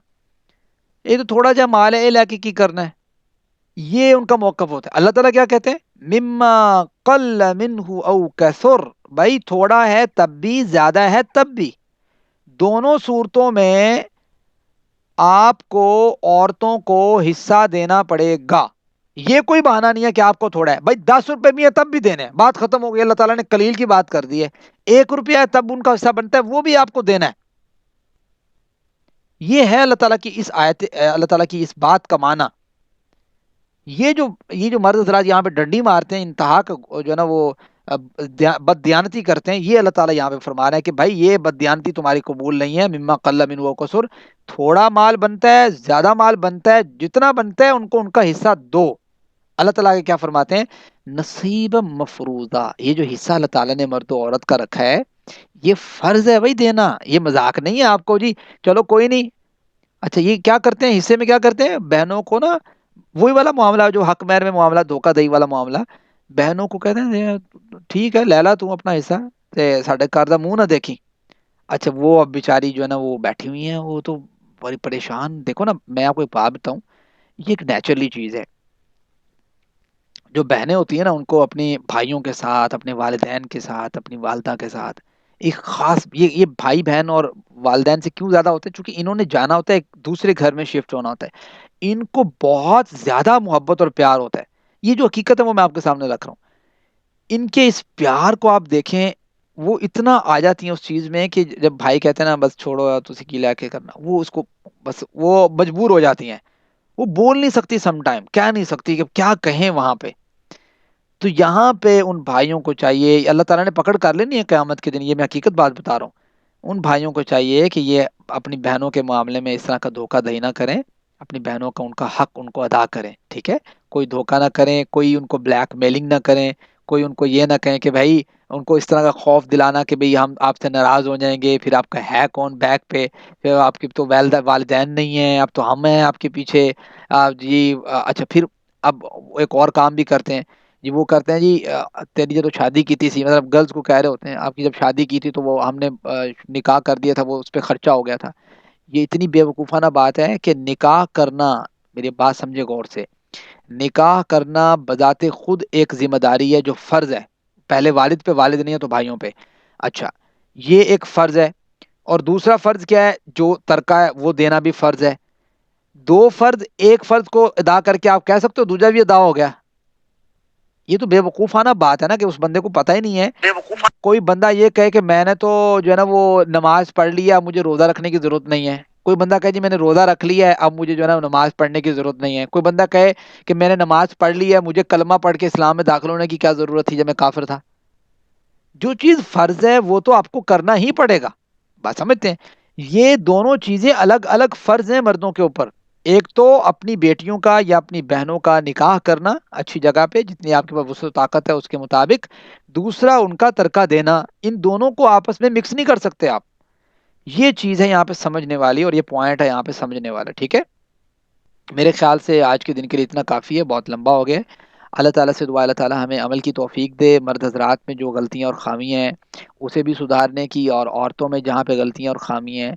یہ تو تھوڑا جا مال ہے یہ لے کے کی کرنا ہے. یہ ان کا موقف ہوتا ہے. اللہ تعالیٰ کیا کہتے ہیں مما قل منہ او کثر. بھائی تھوڑا ہے تب بھی زیادہ ہے تب بھی, دونوں صورتوں میں آپ کو عورتوں کو حصہ دینا پڑے گا. یہ کوئی بہانہ نہیں ہے کہ آپ کو تھوڑا ہے, بھائی 10 روپے بھی ہے تب بھی دینے, بات ختم ہو گئی. اللہ تعالیٰ نے قلیل کی بات کر دی ہے, 1 روپیہ ہے تب ان کا حصہ بنتا ہے, وہ بھی آپ کو دینا ہے. یہ ہے اللہ تعالیٰ کی اس آیت, اللہ تعالیٰ کی اس بات کا معنی. یہ جو مرد حضرات یہاں پہ ڈنڈی مارتے ہیں, انتہا کا جو ہے نا وہ بد دیانتی کرتے ہیں, یہ اللہ تعالیٰ یہاں پہ فرما رہا ہے کہ بھائی یہ بد دیانتی تمہاری قبول نہیں ہے. مما قل منہ و کثر, تھوڑا مال بنتا ہے زیادہ مال بنتا ہے, جتنا بنتا ہے ان کو ان کا حصہ دو. اللہ تعالیٰ کے کیا فرماتے ہیں نصیب مفروضہ. یہ جو حصہ اللہ تعالیٰ نے مرد و عورت کا رکھا ہے یہ فرض ہے بھائی دینا, یہ مذاق نہیں ہے آپ کو جی چلو کوئی نہیں. اچھا یہ کیا کرتے ہیں حصے میں, کیا کرتے ہیں بہنوں کو نا وہی والا معاملہ جو حق مہر میں معاملہ, دھوکہ دہی والا معاملہ, بہنوں کو کہتے ہیں ٹھیک ہے لیلا تم اپنا حصہ تے ساڈے گھر دا منہ نہ دیکھی. اچھا وہ اب بیچاری جو ہے نا وہ بیٹھی ہوئی ہیں, وہ تو بڑی پریشان. دیکھو نا میں آپ کو ایک بات بتاؤں, یہ ایک نیچرلی چیز ہے. جو بہنیں ہوتی ہیں نا ان کو اپنے بھائیوں کے ساتھ, اپنے والدین کے ساتھ, اپنی والدہ کے ساتھ ایک خاص, یہ بھائی بہن اور والدین سے کیوں زیادہ ہوتا ہے چونکہ انہوں نے جانا ہوتا ہے ایک دوسرے گھر میں شفٹ ہونا ہوتا ہے, ان کو بہت زیادہ محبت اور پیار ہوتا ہے. یہ جو حقیقت ہے وہ میں آپ کے سامنے رکھ رہا ہوں. ان کے اس پیار کو آپ دیکھیں, وہ اتنا آ جاتی ہیں اس چیز میں کہ جب بھائی کہتے ہیں نا بس چھوڑو یار تسی کی لے کے کرنا, وہ اس کو بس وہ مجبور ہو جاتی ہیں. وہ بول نہیں سکتی, سم ٹائم کہہ نہیں سکتی کہ کیا کہیں وہاں پہ. تو یہاں پہ ان بھائیوں کو چاہیے, اللہ تعالیٰ نے پکڑ کر لینی ہے قیامت کے دن, یہ میں حقیقت بات بتا رہا ہوں. ان بھائیوں کو چاہیے کہ یہ اپنی بہنوں کے معاملے میں اس طرح کا دھوکہ دہی نہ کریں, اپنی بہنوں کا ان کا حق ان کو ادا کریں. ٹھیک ہے, کوئی دھوکہ نہ کریں, کوئی ان کو بلیک میلنگ نہ کریں, کوئی ان کو یہ نہ کہیں کہ بھائی ان کو اس طرح کا خوف دلانا کہ بھئی ہم آپ سے ناراض ہو جائیں گے, پھر آپ کا ہے کون بیک پہ, پھر آپ کی تو والدین نہیں ہیں, اب تو ہم ہیں آپ کے پیچھے. جی اچھا پھر اب ایک اور کام بھی کرتے ہیں جی, وہ کرتے ہیں جی تیری جو شادی کی تھی, مطلب گرلز کو کہہ رہے ہوتے ہیں آپ کی جب شادی کی تھی تو وہ ہم نے نکاح کر دیا تھا, وہ اس پہ خرچہ ہو گیا تھا. یہ اتنی بے وقوفانہ بات ہے کہ نکاح کرنا, میری بات سمجھے غور سے, نکاح کرنا بذات خود ایک ذمہ داری ہے جو فرض ہے, پہلے والد پہ, والد نہیں ہے تو بھائیوں پہ. اچھا یہ ایک فرض ہے, اور دوسرا فرض کیا ہے جو ترکہ ہے وہ دینا بھی فرض ہے. دو فرض ایک فرض کو ادا کر کے آپ کہہ سکتے ہو دوسرا بھی ادا ہو گیا. یہ تو بے وقوفانہ بات ہے نا کہ اس بندے کو پتہ ہی نہیں ہے. کوئی بندہ یہ کہے کہ میں نے تو جو ہے نا وہ نماز پڑھ لیا, مجھے روزہ رکھنے کی ضرورت نہیں ہے. کوئی بندہ کہے جی میں نے روزہ رکھ لیا ہے اب مجھے جو ہے نا نماز پڑھنے کی ضرورت نہیں ہے. کوئی بندہ کہے کہ میں نے نماز پڑھ لی ہے, مجھے کلمہ پڑھ کے اسلام میں داخل ہونے کی کیا ضرورت تھی جب میں کافر تھا. جو چیز فرض ہے وہ تو آپ کو کرنا ہی پڑے گا. بات سمجھتے ہیں, یہ دونوں چیزیں الگ الگ فرض ہیں مردوں کے اوپر. ایک تو اپنی بیٹیوں کا یا اپنی بہنوں کا نکاح کرنا اچھی جگہ پہ جتنی آپ کے پاس وسعت و طاقت ہے اس کے مطابق, دوسرا ان کا ترکہ دینا. ان دونوں کو آپس میں مکس نہیں کر سکتے آپ. یہ چیز ہے یہاں پہ سمجھنے والی, اور یہ پوائنٹ ہے یہاں پہ سمجھنے والا. ٹھیک ہے, میرے خیال سے آج کے دن کے لیے اتنا کافی ہے, بہت لمبا ہو گیا. اللہ تعالیٰ سے دعا اللہ تعالیٰ ہمیں عمل کی توفیق دے, مرد حضرات میں جو غلطیاں اور خامیاں ہیں اسے بھی سدھارنے کی, اور عورتوں میں جہاں پہ غلطیاں اور خامیاں ہیں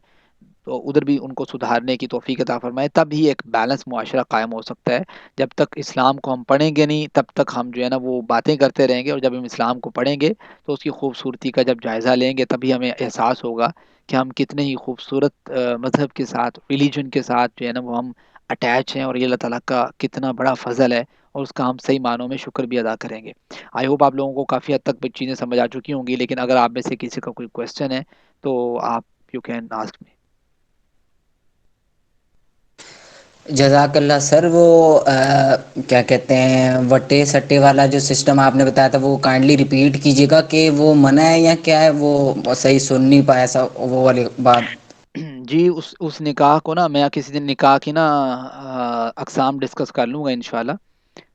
تو ادھر بھی ان کو سدھارنے کی توفیق عطا فرمائے. تب ہی ایک بیلنس معاشرہ قائم ہو سکتا ہے. جب تک اسلام کو ہم پڑھیں گے نہیں تب تک ہم جو ہے نا وہ باتیں کرتے رہیں گے, اور جب ہم اسلام کو پڑھیں گے تو اس کی خوبصورتی کا جب جائزہ لیں گے تبھی ہمیں احساس ہوگا کہ ہم کتنے ہی خوبصورت مذہب کے ساتھ, ریلیجن کے ساتھ جو ہے نا وہ ہم اٹیچ ہیں, اور یہ اللہ تعالیٰ کا کتنا بڑا فضل ہے, اور اس کا ہم صحیح معنوں میں شکر بھی ادا کریں گے. آئی ہوپ آپ لوگوں کو کافی حد تک چیزیں سمجھ آ چکی ہوں گی, لیکن اگر آپ میں سے کسی کا کوئی کویشچن ہے تو آپ یو کین آسک می. جزاک اللہ سر. وہ کیا کہتے ہیں وٹے سٹے والا جو سسٹم آپ نے بتایا تھا وہ کائنڈلی ریپیٹ کیجیے گا کہ وہ منع ہے یا کیا ہے؟ وہ صحیح سن نہیں پایا سا وہ والی بات. جی اس نکاح کو نا میں کسی دن نکاح کی نا اقسام ڈسکس کر لوں گا انشاءاللہ.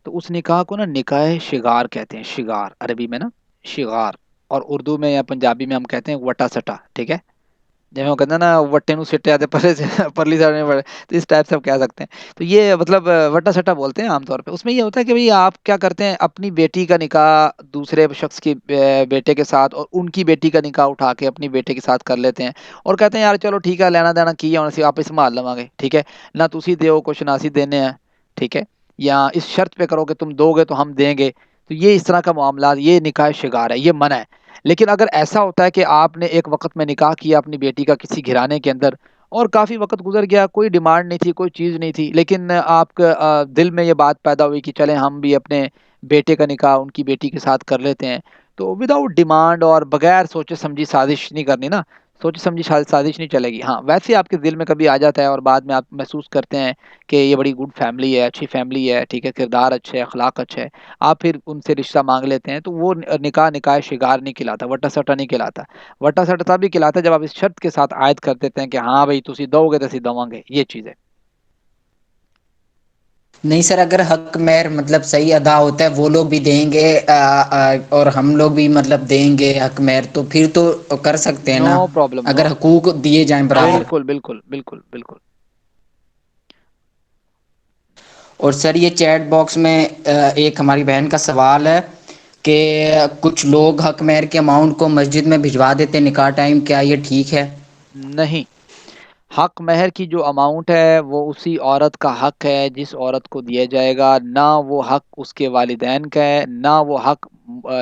تو اس نکاح کو نا نکاح شگار کہتے ہیں. شگار عربی میں نا شگار، اور اردو میں یا پنجابی میں ہم کہتے ہیں وٹا سٹا. ٹھیک ہے، جی وہ کہتے ہیں نا وٹے نو سٹے آتے پرلے سے پرلی سائڈ میں پڑے، تو اس ٹائپ سے آپ کہہ سکتے ہیں. تو یہ مطلب وٹا سٹا بولتے ہیں عام طور پہ. اس میں یہ ہوتا ہے کہ بھئی آپ کیا کرتے ہیں، اپنی بیٹی کا نکاح دوسرے شخص کی بیٹے کے ساتھ، اور ان کی بیٹی کا نکاح اٹھا کے اپنی بیٹے کے ساتھ کر لیتے ہیں، اور کہتے ہیں یار چلو ٹھیک ہے لینا دینا کی ہے اسی آپ سنبھال لواں گے. ٹھیک ہے، نہ تسی دیو کچھ نہ اسی دینے ہیں. ٹھیک ہے، یا اس شرط پہ کرو کہ تم دو گے تو ہم دیں گے. تو یہ اس طرح کا معاملات، یہ نکاح شگار ہے، یہ منع ہے. لیکن اگر ایسا ہوتا ہے کہ آپ نے ایک وقت میں نکاح کیا اپنی بیٹی کا کسی گھرانے کے اندر، اور کافی وقت گزر گیا، کوئی ڈیمانڈ نہیں تھی، کوئی چیز نہیں تھی، لیکن آپ کے دل میں یہ بات پیدا ہوئی کہ چلیں ہم بھی اپنے بیٹے کا نکاح ان کی بیٹی کے ساتھ کر لیتے ہیں، تو وداؤٹ ڈیمانڈ اور بغیر سوچے سمجھی سازش نہیں کرنی نا. سوچ سمجھی سازش نہیں چلے گی. ہاں ویسے آپ کے دل میں کبھی آ جاتا ہے اور بعد میں آپ محسوس کرتے ہیں کہ یہ بڑی گڈ فیملی ہے، اچھی فیملی ہے، ٹھیک ہے، کردار اچھے ہے، اخلاق اچھے ہے، آپ پھر ان سے رشتہ مانگ لیتے ہیں، تو وہ نکاح شگار نہیں کھلاتا، وٹا سٹا نہیں کھلاتا. وٹا سٹا تب بھی کھلاتا ہے جب آپ اس شرط کے ساتھ عائد کر دیتے ہیں کہ ہاں بھائی تسی دو گے تو اسی دواں گے. یہ چیز ہے. نہیں سر، اگر حق مہر مطلب صحیح ادا ہوتا ہے وہ لوگ بھی دیں گے اور ہم لوگ بھی مطلب دیں گے حق مہر، تو پھر تو کر سکتے ہیں نو نا، پرابلم، نو. اگر حقوق دیے جائیں برابر. بالکل بالکل بالکل بالکل. اور سر یہ چیٹ باکس میں ایک ہماری بہن کا سوال ہے کہ کچھ لوگ حق مہر کے اماؤنٹ کو مسجد میں بھجوا دیتے ہیں نکاح ٹائم، کیا یہ ٹھیک ہے؟ نہیں، حق مہر کی جو اماؤنٹ ہے وہ اسی عورت کا حق ہے جس عورت کو دیا جائے گا. نہ وہ حق اس کے والدین کا ہے، نہ وہ حق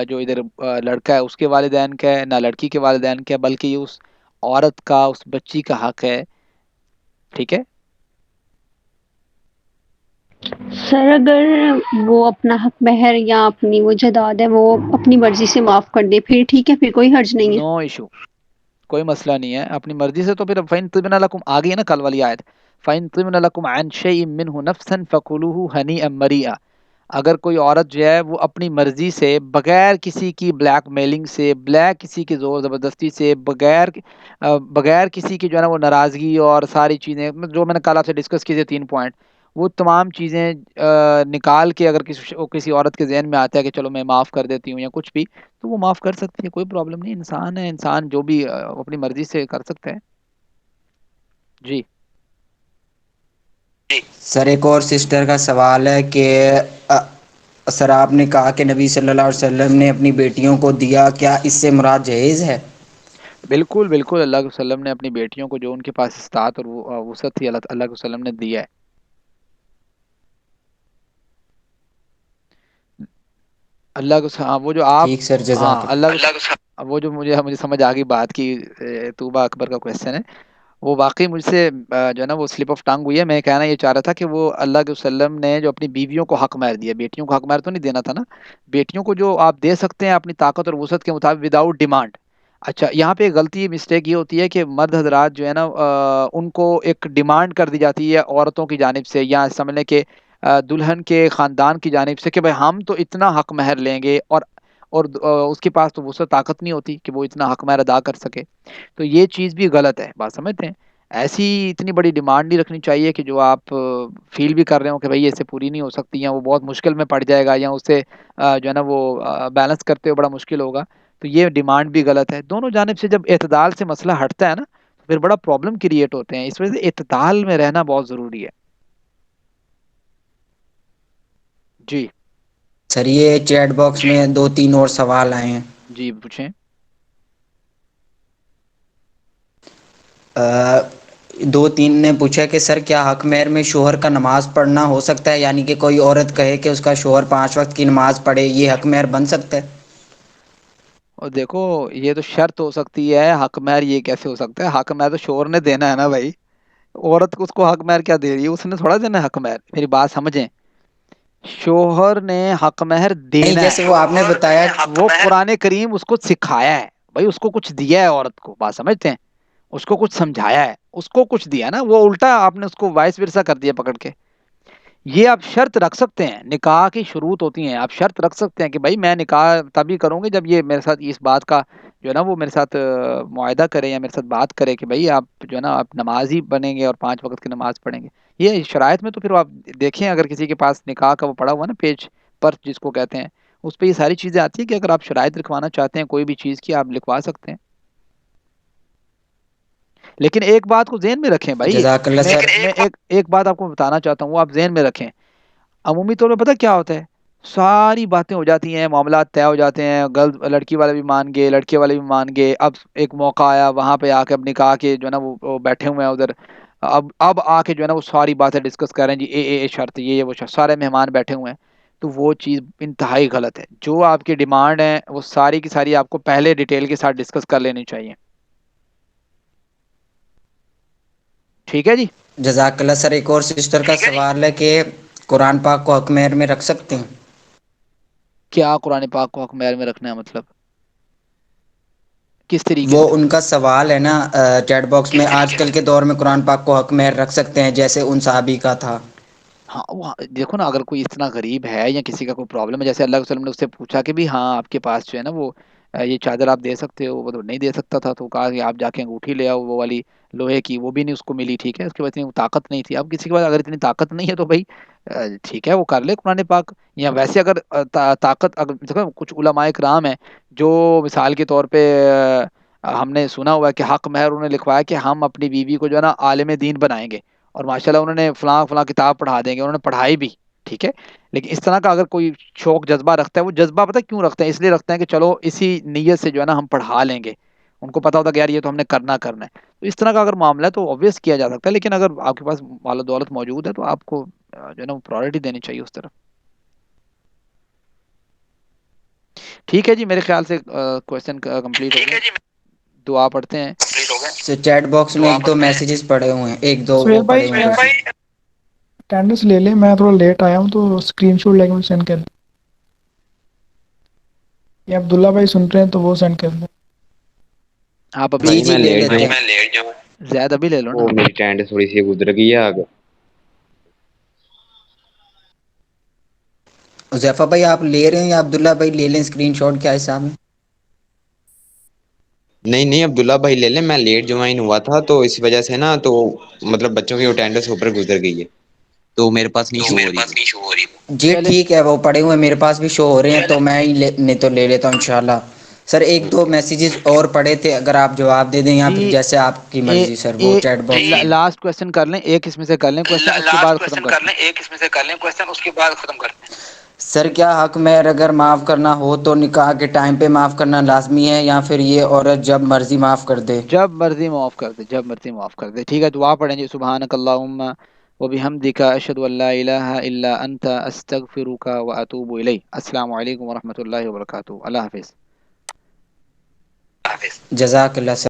جو ادھر لڑکا ہے اس کے والدین کا ہے، نہ لڑکی کے والدین کا ہے، بلکہ یہ اس عورت کا، اس بچی کا حق ہے. ٹھیک ہے. سر اگر وہ اپنا حق مہر یا اپنی وہ جائیداد ہے وہ اپنی مرضی سے معاف کر دے پھر ٹھیک ہے، پھر کوئی حرج نہیں ہے؟ نو ایشو، کوئی مسئلہ نہیں ہے. اپنی مرضی سے تو پھر فَإِن طِبْنَ لَكُمْ آ گئی ہے نا کل والی آیت، فَإِن طِبْنَ لَكُمْ عَنْ شَيْءٍ مِّنْهُ نَفْسًا فَكُلُوهُ هَنِيئًا مَرِيئًا. اگر کوئی عورت جو ہے وہ اپنی مرضی سے، بغیر کسی کی بلیک میلنگ سے، بغیر کسی کی زور زبردستی سے، بغیر کسی کی جو ہے نا وہ ناراضگی اور ساری چیزیں جو میں نے کل آپ سے ڈسکس کی تھی 3 پوائنٹ، وہ تمام چیزیں نکال کے اگر کسی عورت کے ذہن میں آتا ہے کہ چلو میں معاف کر دیتی ہوں یا کچھ بھی، تو وہ معاف کر سکتی ہے، کوئی پرابلم نہیں. انسان ہے، انسان جو بھی اپنی مرضی سے کر سکتا ہے. جی. سر ایک اور سسٹر کا سوال ہے کہ سر آپ نے کہا کہ نبی صلی اللہ علیہ وسلم نے اپنی بیٹیوں کو دیا، کیا اس سے مراد جہیز ہے؟ بالکل بالکل، اللہ کے وسلم نے اپنی بیٹیوں کو جو ان کے پاس استطاعت اور وسعت تھی اللہ کے وسلم نے دیا ہے. اللہ کو ہاں وہ جو آپ، ٹھیک سر، ہاں جزاک اللہ اللہ. وہ جو مجھے سمجھ آ گئی بات کی طوبہ اکبر کا کویشچن ہے، وہ واقعی مجھ سے جو ہے نا وہ سلپ آف ٹنگ ہوئی ہے. میں کہنا یہ چاہ رہا تھا کہ وہ اللہ کے وسلم نے جو اپنی بیویوں کو حق مہر دیا، بیٹیوں کو حق مہر تو نہیں دینا تھا نا، بیٹیوں کو جو آپ دے سکتے ہیں اپنی طاقت اور وسعت کے مطابق وداؤٹ ڈیمانڈ. اچھا یہاں پہ غلطی مسٹیک یہ ہوتی ہے کہ مرد حضرات جو ہے نا ان کو ایک ڈیمانڈ کر دی جاتی ہے عورتوں کی جانب سے، یا سمجھ لیں کہ دلہن کے خاندان کی جانب سے، کہ بھائی ہم تو اتنا حق مہر لیں گے، اور اس کے پاس تو وسعت طاقت نہیں ہوتی کہ وہ اتنا حق مہر ادا کر سکے. تو یہ چیز بھی غلط ہے، بات سمجھتے ہیں. ایسی اتنی بڑی ڈیمانڈ نہیں رکھنی چاہیے کہ جو آپ فیل بھی کر رہے ہو کہ بھائی ایسے پوری نہیں ہو سکتی، یا وہ بہت مشکل میں پڑ جائے گا، یا اس سے جو ہے نا وہ بیلنس کرتے ہوئے بڑا مشکل ہوگا. تو یہ ڈیمانڈ بھی غلط ہے. دونوں جانب سے جب اعتدال سے مسئلہ ہٹتا ہے نا تو پھر بڑا پرابلم کریٹ ہوتے ہیں. اس وجہ سے اعتدال میں رہنا بہت ضروری ہے. جی. سر یہ چیٹ باکس میں 2 3 اور سوال آئے ہیں. جی پوچھیں. آ، 2 3 نے پوچھا کہ سر کیا حق مہر میں شوہر کا نماز پڑھنا ہو سکتا ہے؟ یعنی کہ کوئی عورت کہے کہ اس کا شوہر 5 وقت کی نماز پڑھے، یہ حق مہر بن سکتا ہے؟ اور دیکھو یہ تو شرط ہو سکتی ہے، حق مہر یہ کیسے ہو سکتا ہے؟ حق مہر تو شوہر نے دینا ہے نا بھائی. عورت کو اس کو حق مہر کیا دے رہی ہے؟ اس نے تھوڑا دینا ہے حق مہر. میری بات سمجھیں، شوہر نے حق مہر نہیں، دینا ہے. جیسے وہ آپ نے بتایا. وہ قرآن کریم اس کو سکھایا ہے. بھائی اس کو کچھ دیا ہے عورت کو، بات سمجھتے ہیں، اس کو کچھ سمجھایا ہے، اس کو کچھ دیا نا، وہ الٹا آپ نے اس کو وائس ورثہ کر دیا پکڑ کے. یہ آپ شرط رکھ سکتے ہیں، نکاح کی شروط ہوتی ہیں، آپ شرط رکھ سکتے ہیں کہ بھائی میں نکاح تبھی کروں گی جب یہ میرے ساتھ اس بات کا جو ہے نا وہ میرے ساتھ معاہدہ کرے یا میرے ساتھ بات کرے کہ بھائی آپ جو ہے نا آپ نمازی بنیں گے اور 5 وقت کی نماز پڑھیں گے. یہ شرائط میں تو پھر آپ دیکھیں، اگر کسی کے پاس نکاح کا وہ پڑا ہوا نا پیج پر جس کو کہتے ہیں، اس پہ یہ ساری چیزیں آتی ہیں کہ اگر آپ شرائط لکھوانا چاہتے ہیں کوئی بھی چیز کی، آپ لکھوا سکتے ہیں. لیکن ایک بات کو ذہن میں رکھیں بھائی، جزاک اللہ میں سر. ایک بات آپ کو بتانا چاہتا ہوں، وہ آپ ذہن میں رکھیں. عمومی طور پہ پتہ کیا ہوتا ہے، ساری باتیں ہو جاتی ہیں، معاملات طے ہو جاتے ہیں، لڑکی والے بھی مان گئے، لڑکے والے بھی مان گئے، اب ایک موقع آیا وہاں پہ آ کے اب نکاح کے جو ہے نا وہ بیٹھے ہوئے ہیں ادھر، اب آ کے جو ہے نا وہ ساری باتیں ڈسکس کر رہے ہیں جی، اے شرط یہ وہ شرط، سارے مہمان بیٹھے ہوئے ہیں. تو وہ چیز انتہائی غلط ہے. جو آپ کی ڈیمانڈ ہے وہ ساری کی ساری آپ کو پہلے ڈیٹیل کے ساتھ ڈسکس کر لینی چاہیے. ٹھیک ہے جی. جزاک اللہ سر. ایک اور سسٹر کا سوال ہے کہ قرآن پاک کو حق مہر میں رکھ سکتے ہیں؟ کیا قرآن پاک کو حق مہر میں رکھنا ہے مطلب کس طریقے وہ سے؟ ان کا سوال ہے نا چیٹ باکس میں، آج کل کے دور میں قرآن پاک کو حق مہر رکھ سکتے ہیں جیسے ان صحابی کا تھا؟ ہاں دیکھو نا، اگر کوئی اتنا غریب ہے یا کسی کا کوئی پرابلم ہے، جیسے اللہ کے وسلم نے اس سے پوچھا کہ بھی ہاں آپ کے پاس جو ہے نا وہ یہ چادر آپ دے سکتے ہو، وہ تو نہیں دے سکتا تھا، تو کہا کہ آپ جا کے انگوٹھی لے آؤ وہ والی لوہے کی، وہ بھی نہیں اس کو ملی. ٹھیک ہے، اس کے بعد اتنی طاقت نہیں تھی. اب کسی کے پاس اگر اتنی طاقت نہیں ہے تو بھائی ٹھیک ہے وہ کر لے قرآن پاک. یا ویسے اگر طاقت، اگر دیکھو کچھ علماء کرام ہیں جو مثال کے طور پہ ہم نے سنا ہوا ہے کہ حق مہر انہوں نے لکھوایا کہ ہم اپنی بیوی کو جو ہے نا عالم دین بنائیں گے، اور ماشاء اللہ انہوں نے فلاں فلاں کتاب پڑھا دیں گے، انہوں نے پڑھائی بھی. ٹھیک ہے، لیکن اس طرح کا اگر کوئی شوق جذبہ رکھتا ہے، وہ جذبہ پتہ کیوں رکھتے ہیں؟ اس لیے رکھتے ہیں کہ چلو اسی نیت سے جو ہے نا ہم پڑھا لیں گے. ان کو پتا ہوتا کہ یار یہ تو ہم نے کرنا ہے. تو اس طرح کا اگر معاملہ ہے تو obvious کیا جا سکتا ہے، لیکن اگر آپ کے پاس مال و دولت موجود ہے تو آپ کو جو ہے نا پرائورٹی دینی چاہیے اس طرف. ٹھیک ہے جی، میرے خیال سے کوشچن کمپلیٹ ہو گیا. دعا پڑھتے ہیں. چیٹ باکس میں ایک دو میسیجز پڑے ہوئے ہیں، ایک دو وہ سہیل پڑے بھائی ہوئے ہیں کچھ. اٹینڈنس لے لیں، میں تھوڑا لیٹ آیا ہوں تو اسکرین شاٹ لے کے مجھے سینڈ کر دیں. یہ عبداللہ بھائی سن رہے ہیں تو وہ سینڈ کر دیں. آپ ابھی جی بھائی جی میں لے لیٹ لیتے جاؤں؟ ہیں. زیاد ابھی لے لو نا. وہ میری ٹینڈ تھوڑی سی گزر گئی ہے آگے. حذیفہ بھائی آپ لے رہے ہیں یا عبداللہ بھائی لے لیں اسکرین شاٹ؟ کیا حساب ہے؟ نہیں عبداللہ بھائی لے لیں، میں لیٹ جوائن ہوا تھا تو اس وجہ سے نا، تو مطلب بچوں کی اٹینڈنس اوپر گزر گئی ہے تو میرے پاس نہیں شو ہو رہی وہ. جی چلے ٹھیک ہے، وہ پڑے ہوئے میرے پاس بھی شو ہو رہے ہیں تو میں ہی نہیں تو لے لیتا ہوں انشاءاللہ. سر ایک دو میسیجز اور پڑے تھے، اگر آپ جواب دے دیں یا پھر جی. جیسے آپ کی مرضی سر، وہ چیٹ باکس میں. لاسٹ کوشچن کر لیں، ایک اس میں سے کر لیں کوشچن، اس کے بعد ختم کرتے ہیں. ایک اس میں سے کر لیں کوسچن، اس کے بعد ختم کرتے ہیں. سر کیا حق مہر اگر معاف کرنا ہو تو نکاح کے ٹائم پہ معاف کرنا لازمی ہے یا پھر یہ عورت جب مرضی معاف کر دے؟ جب مرضی معاف کر دے، جب مرضی معاف کر دے. ٹھیک ہے، دعا پڑھیں جی. سبحانک اللہم وبحمدک اشہد ان لا الہ الا انت استغفرک واتوب الیک. السلام علیکم ورحمۃ اللہ وبرکاتہ. اللہ حافظ. جزاک اللہ سر.